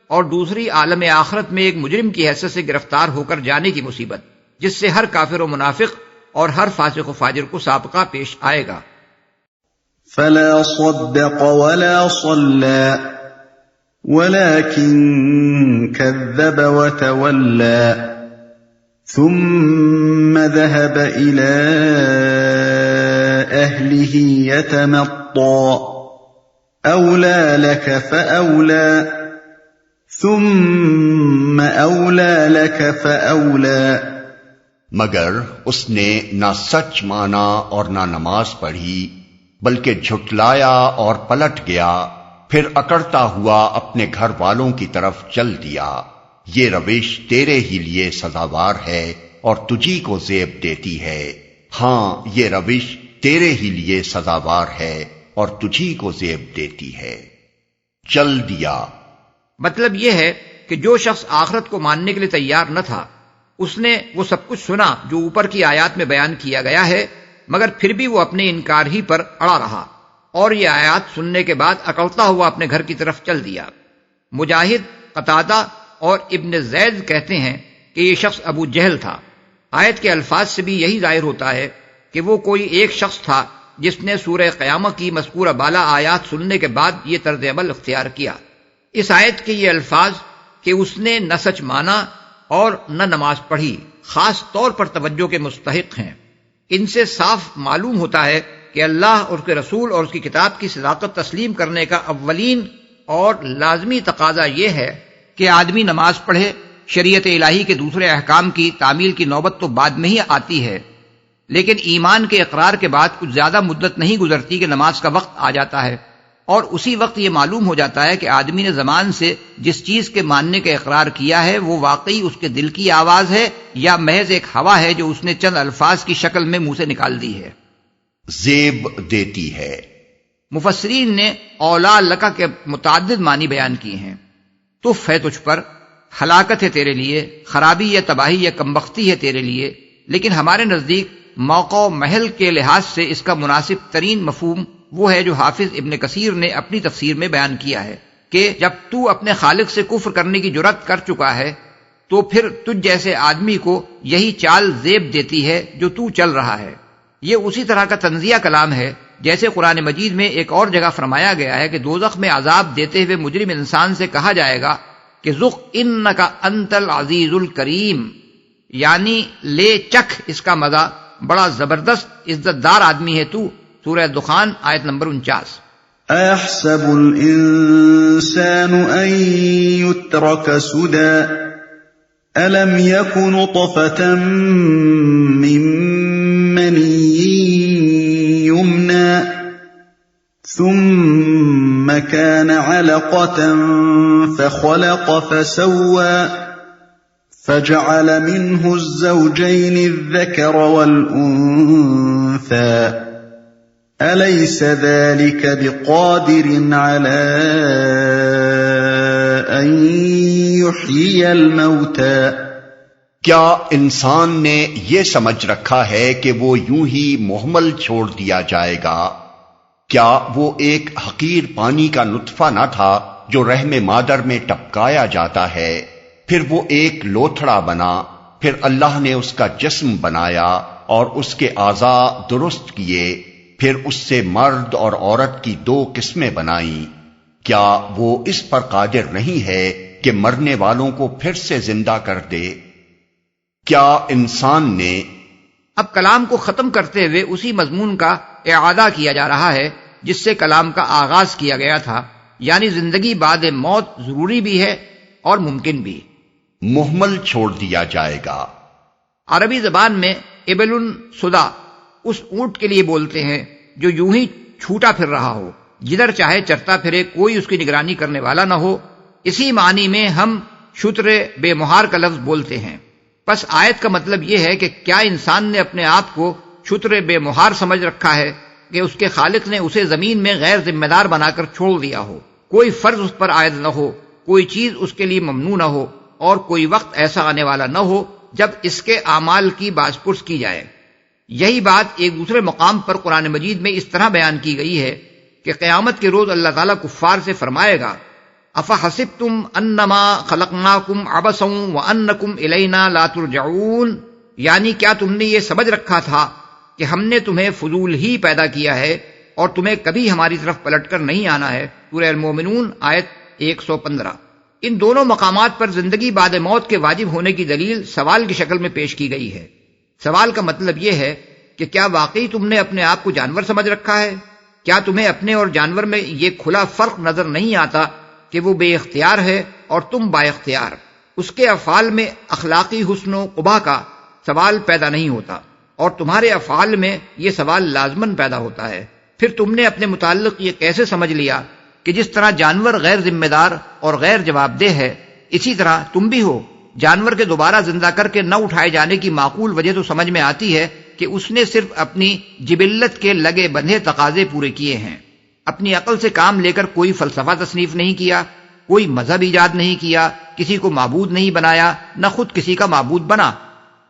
اور دوسری عالم آخرت میں ایک مجرم کی حیثیت سے گرفتار ہو کر جانے کی مصیبت، جس سے ہر کافر و منافق اور ہر فاسق و فاجر کو سابقہ پیش آئے گا۔ فلا صدق ولا صلى ولكن كذب وتولى ثم ذهب إلى أهله يتمطى أولى لك فأولى ثم أولى لك فأولى۔ مگر اس نے نہ سچ مانا اور نہ نماز پڑھی، بلکہ جھٹلایا اور پلٹ گیا، پھر اکڑتا ہوا اپنے گھر والوں کی طرف چل دیا۔ یہ روش تیرے ہی لیے سزاوار ہے اور تجھی کو زیب دیتی ہے۔ ہاں، یہ روش تیرے ہی لیے سزاوار ہے اور تجھی کو زیب دیتی ہے۔ چل دیا مطلب یہ ہے کہ جو شخص آخرت کو ماننے کے لیے تیار نہ تھا، اس نے وہ سب کچھ سنا جو اوپر کی آیات میں بیان کیا گیا ہے، مگر پھر بھی وہ اپنے انکار ہی پر اڑا رہا، اور یہ آیات سننے کے بعد اکڑتا ہوا اپنے گھر کی طرف چل دیا۔ مجاہد، قتادہ اور ابن زید کہتے ہیں کہ یہ شخص ابو جہل تھا۔ آیت کے الفاظ سے بھی یہی ظاہر ہوتا ہے کہ وہ کوئی ایک شخص تھا جس نے سورہ قیامہ کی مذکورہ بالا آیات سننے کے بعد یہ طرز عمل اختیار کیا۔ اس آیت کے یہ الفاظ کہ اس نے نہ سچ مانا اور نہ نماز پڑھی خاص طور پر توجہ کے مستحق ہیں۔ ان سے صاف معلوم ہوتا ہے کہ اللہ اور اس کے رسول اور اس کی کتاب کی صداقت تسلیم کرنے کا اولین اور لازمی تقاضا یہ ہے کہ آدمی نماز پڑھے۔ شریعت الہی کے دوسرے احکام کی تعمیل کی نوبت تو بعد میں ہی آتی ہے، لیکن ایمان کے اقرار کے بعد کچھ زیادہ مدت نہیں گزرتی کہ نماز کا وقت آ جاتا ہے، اور اسی وقت یہ معلوم ہو جاتا ہے کہ آدمی نے زبان سے جس چیز کے ماننے کا اقرار کیا ہے وہ واقعی اس کے دل کی آواز ہے یا محض ایک ہوا ہے جو اس نے چند الفاظ کی شکل میں منہ سے نکال دی ہے۔ زیب دیتی ہے۔ مفسرین نے اولا لکا کے متعدد معنی بیان کیے ہیں۔ تف ہے تجھ پر، ہلاکت ہے تیرے لیے، خرابی یا تباہی یا کمبختی ہے تیرے لیے، لیکن ہمارے نزدیک موقع و محل کے لحاظ سے اس کا مناسب ترین مفہوم وہ ہے جو حافظ ابن کثیر نے اپنی تفسیر میں بیان کیا ہے کہ جب تو اپنے خالق سے کفر کرنے کی جرات کر چکا ہے تو پھر تجھ جیسے آدمی کو یہی چال زیب دیتی ہے جو تو چل رہا ہے۔ یہ اسی طرح کا تنزیہ کلام ہے جیسے قرآن مجید میں ایک اور جگہ فرمایا گیا ہے کہ دوزخ میں عذاب دیتے ہوئے مجرم انسان سے کہا جائے گا کہ ذق انک انت العزیز الکریم، یعنی لے چکھ اس کا مزہ، بڑا زبردست عزت دار آدمی ہے تو۔ سورہ دخان آیت نمبر 49۔ أَيَحْسَبُ الْإِنسَانُ أَن يُتْرَكَ سُدًى أَلَمْ يَكُ نُطْفَةً مِّن مَّنِيٍّ يُمْنَىٰ ثُمَّ كَانَ عَلَقَةً فَخَلَقَ فَسَوَّىٰ فَجَعَلَ مِنْهُ الزَّوْجَيْنِ الذَّكَرَ وَالْأُنثَىٰ أَلَيْسَ ذَلِكَ بِقَادِرٍ عَلَىٰ أَن يُحْيِيَ الْمَوْتَىٰ۔ کیا انسان نے یہ سمجھ رکھا ہے کہ وہ یوں ہی مہمل چھوڑ دیا جائے گا؟ کیا وہ ایک حقیر پانی کا نطفہ نہ تھا جو رحم مادر میں ٹپکایا جاتا ہے، پھر وہ ایک لوتھڑا بنا، پھر اللہ نے اس کا جسم بنایا اور اس کے اعضاء درست کیے، پھر اس سے مرد اور عورت کی دو قسمیں بنائیں۔ کیا وہ اس پر قادر نہیں ہے کہ مرنے والوں کو پھر سے زندہ کر دے؟ کیا انسان نے… اب کلام کو ختم کرتے ہوئے اسی مضمون کا اعادہ کیا جا رہا ہے جس سے کلام کا آغاز کیا گیا تھا، یعنی زندگی بعد موت ضروری بھی ہے اور ممکن بھی۔ مہمل چھوڑ دیا جائے گا۔ عربی زبان میں ابل صدا اس اونٹ کے لیے بولتے ہیں جو یوں ہی چھوٹا پھر رہا ہو، جدھر چاہے چرتا پھرے، کوئی اس کی نگرانی کرنے والا نہ ہو۔ اسی معنی میں ہم شتر بے مہار کا لفظ بولتے ہیں۔ پس آیت کا مطلب یہ ہے کہ کیا انسان نے اپنے آپ کو شتر بے مہار سمجھ رکھا ہے کہ اس کے خالق نے اسے زمین میں غیر ذمہ دار بنا کر چھوڑ دیا ہو، کوئی فرض اس پر عائد نہ ہو، کوئی چیز اس کے لیے ممنوع نہ ہو، اور کوئی وقت ایسا آنے والا نہ ہو جب اس کے اعمال کی باز پرس کی جائے۔ یہی بات ایک دوسرے مقام پر قرآن مجید میں اس طرح بیان کی گئی ہے کہ قیامت کے روز اللہ تعالیٰ کفار سے فرمائے گا افحسبتم انما خلقناکم عبثا وانکم الینا لا ترجعون، یعنی کیا تم نے یہ سمجھ رکھا تھا کہ ہم نے تمہیں فضول ہی پیدا کیا ہے اور تمہیں کبھی ہماری طرف پلٹ کر نہیں آنا ہے۔ سورہ المومنون آیت 115۔ ان دونوں مقامات پر زندگی بعد موت کے واجب ہونے کی دلیل سوال کی شکل میں پیش کی گئی ہے۔ سوال کا مطلب یہ ہے کہ کیا واقعی تم نے اپنے آپ کو جانور سمجھ رکھا ہے؟ کیا تمہیں اپنے اور جانور میں یہ کھلا فرق نظر نہیں آتا کہ وہ بے اختیار ہے اور تم با اختیار؟ اس کے افعال میں اخلاقی حسن و قبح کا سوال پیدا نہیں ہوتا، اور تمہارے افعال میں یہ سوال لازماً پیدا ہوتا ہے۔ پھر تم نے اپنے متعلق یہ کیسے سمجھ لیا کہ جس طرح جانور غیر ذمہ دار اور غیر جواب دہ ہے، اسی طرح تم بھی ہو؟ جانور کے دوبارہ زندہ کر کے نہ اٹھائے جانے کی معقول وجہ تو سمجھ میں آتی ہے کہ اس نے صرف اپنی جبلت کے لگے بندھے تقاضے پورے کیے ہیں، اپنی عقل سے کام لے کر کوئی فلسفہ تصنیف نہیں کیا، کوئی مذہب ایجاد نہیں کیا، کسی کو معبود نہیں بنایا، نہ خود کسی کا معبود بنا،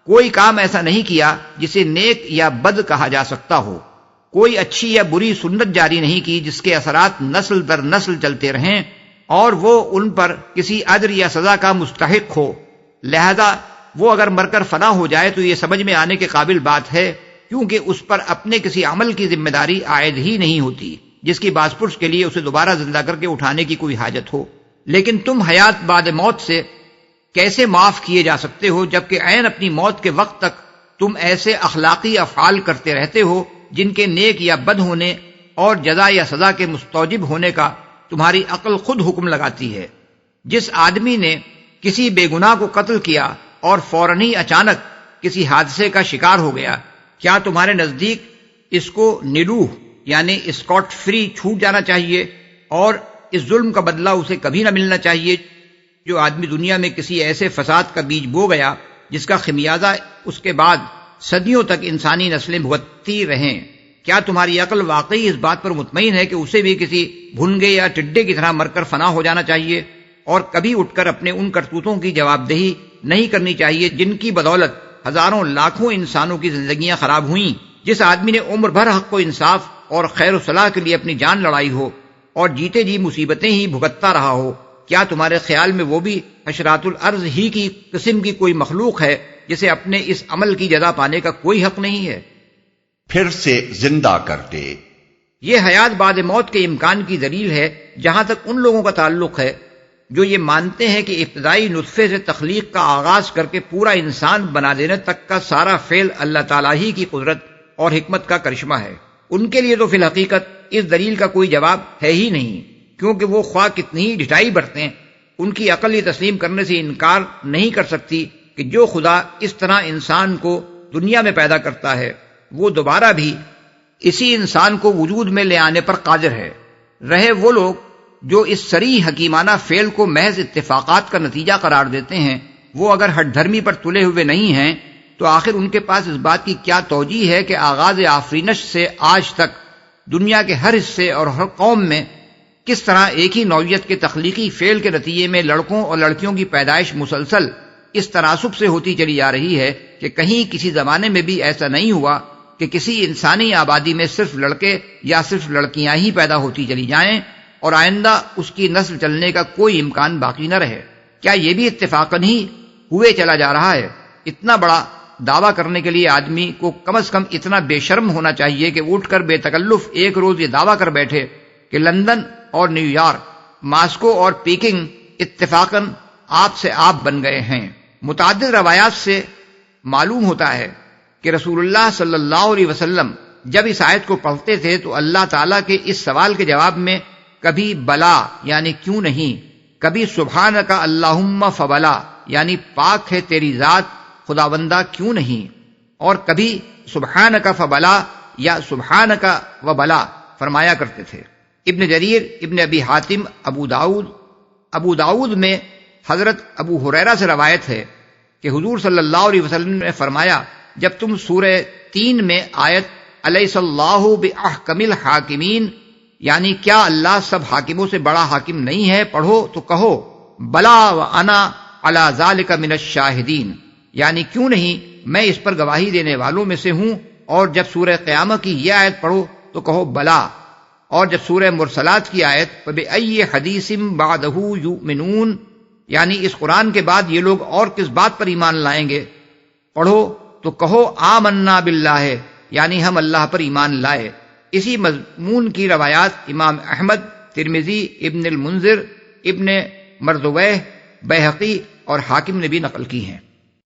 کوئی کام ایسا نہیں کیا جسے نیک یا بد کہا جا سکتا ہو، کوئی اچھی یا بری سنت جاری نہیں کی جس کے اثرات نسل در نسل چلتے رہیں اور وہ ان پر کسی اجر یا سزا کا مستحق ہو۔ لہذا وہ اگر مر کر فنا ہو جائے تو یہ سمجھ میں آنے کے قابل بات ہے، کیونکہ اس پر اپنے کسی عمل کی ذمہ داری عائد ہی نہیں ہوتی جس کی باز پرس کے لیے اسے دوبارہ زندہ کر کے اٹھانے کی کوئی حاجت ہو۔ لیکن تم حیات بعد موت سے کیسے معاف کیے جا سکتے ہو جبکہ عین اپنی موت کے وقت تک تم ایسے اخلاقی افعال کرتے رہتے ہو جن کے نیک یا بد ہونے اور جزا یا سزا کے مستوجب ہونے کا تمہاری عقل خود حکم لگاتی ہے۔ جس آدمی نے کسی بے گناہ کو قتل کیا اور فوراً ہی اچانک کسی حادثے کا شکار ہو گیا، کیا تمہارے نزدیک اس کو نڈوہ یعنی اسکاٹ فری چھوٹ جانا چاہیے اور اس ظلم کا بدلہ اسے کبھی نہ ملنا چاہیے جو آدمی دنیا میں کسی ایسے فساد کا بیج بو گیا جس کا خمیازہ اس کے بعد صدیوں تک انسانی نسلیں بھگتتی رہیں۔ کیا تمہاری عقل واقعی اس بات پر مطمئن ہے کہ اسے بھی کسی بھنگے یا ٹڈے کی طرح مر کر فنا ہو جانا چاہیے اور کبھی اٹھ کر اپنے ان کرتوتوں کی جواب دہی نہیں کرنی چاہیے جن کی بدولت ہزاروں لاکھوں انسانوں کی زندگیاں خراب ہوئیں؟ جس آدمی نے عمر بھر حق و انصاف اور خیر و صلاح کے لیے اپنی جان لڑائی ہو اور جیتے جی مصیبتیں ہی بھگتتا رہا ہو، کیا تمہارے خیال میں وہ بھی حشرات الارض ہی کی قسم کی کوئی مخلوق ہے جسے اپنے اس عمل کی جزا پانے کا کوئی حق نہیں ہے؟ پھر سے زندہ کر دے۔ یہ حیات بعد موت کے امکان کی دلیل ہے جہاں تک ان لوگوں کا تعلق ہے جو یہ مانتے ہیں کہ ابتدائی نطفے سے تخلیق کا آغاز کر کے پورا انسان بنا دینے تک کا سارا فعل اللہ تعالیٰ ہی کی قدرت اور حکمت کا کرشمہ ہے۔ ان کے لیے تو فی الحقیقت اس دلیل کا کوئی جواب ہے ہی نہیں، کیونکہ وہ خواہ کتنی ہی ڈٹائی برتیں ان کی عقل یہ تسلیم کرنے سے انکار نہیں کر سکتی کہ جو خدا اس طرح انسان کو دنیا میں پیدا کرتا ہے وہ دوبارہ بھی اسی انسان کو وجود میں لے آنے پر قادر ہے۔ رہے وہ لوگ جو اس صریح حکیمانہ فعل کو محض اتفاقات کا نتیجہ قرار دیتے ہیں، وہ اگر ہٹ دھرمی پر تلے ہوئے نہیں ہیں تو آخر ان کے پاس اس بات کی کیا توجیہ ہے کہ آغاز آفرینش سے آج تک دنیا کے ہر حصے اور ہر قوم میں کس طرح ایک ہی نوعیت کے تخلیقی فعل کے نتیجے میں لڑکوں اور لڑکیوں کی پیدائش مسلسل اس تناسب سے ہوتی چلی جا رہی ہے کہ کہیں کسی زمانے میں بھی ایسا نہیں ہوا کہ کسی انسانی آبادی میں صرف لڑکے یا صرف لڑکیاں ہی پیدا ہوتی چلی جائیں اور آئندہ اس کی نسل چلنے کا کوئی امکان باقی نہ رہے؟ کیا یہ بھی اتفاقاً ہی ہوئے چلا جا رہا ہے؟ اتنا بڑا دعویٰ کرنے کے لیے آدمی کو کم از کم اتنا بے شرم ہونا چاہیے کہ اٹھ کر بے تکلف ایک روز یہ دعویٰ کر بیٹھے کہ لندن اور نیو یارک، ماسکو اور پیکنگ اتفاقاً آپ سے آپ بن گئے ہیں۔ متعدد روایات سے معلوم ہوتا ہے کہ رسول اللہ صلی اللہ علیہ وسلم جب اس آیت کو پڑھتے تھے تو اللہ تعالیٰ کے اس سوال کے جواب میں کبھی بلا یعنی کیوں نہیں، کبھی سبحانک اللہم فبلا یعنی پاک ہے تیری ذات خداوندہ کیوں نہیں، اور کبھی سبحانک فبلا یا سبحانک وبلا فرمایا کرتے تھے۔ ابن جریر، ابن ابی حاتم، ابو داؤد میں حضرت ابو ہریرہ سے روایت ہے کہ حضور صلی اللہ علیہ وسلم نے فرمایا جب تم سورہ 3 میں آیت الیس اللہ باحکم الحاکمین یعنی کیا اللہ سب حاکموں سے بڑا حاکم نہیں ہے پڑھو تو کہو بلا وانا علی ذلک من الشاہدین یعنی کیوں نہیں میں اس پر گواہی دینے والوں میں سے ہوں، اور جب سورہ قیامہ کی یہ آیت پڑھو تو کہو بلا، اور جب سورہ مرسلات کی آیت فبأی حدیث بعدہ یؤمنون یعنی اس قرآن کے بعد یہ لوگ اور کس بات پر ایمان لائیں گے پڑھو تو کہو آمنا باللہ یعنی ہم اللہ پر ایمان لائے۔ اسی مضمون کی روایات امام احمد، ترمذی، ابن المنذر، ابن مردویہ، بیہقی اور حاکم نے بھی نقل کی ہیں۔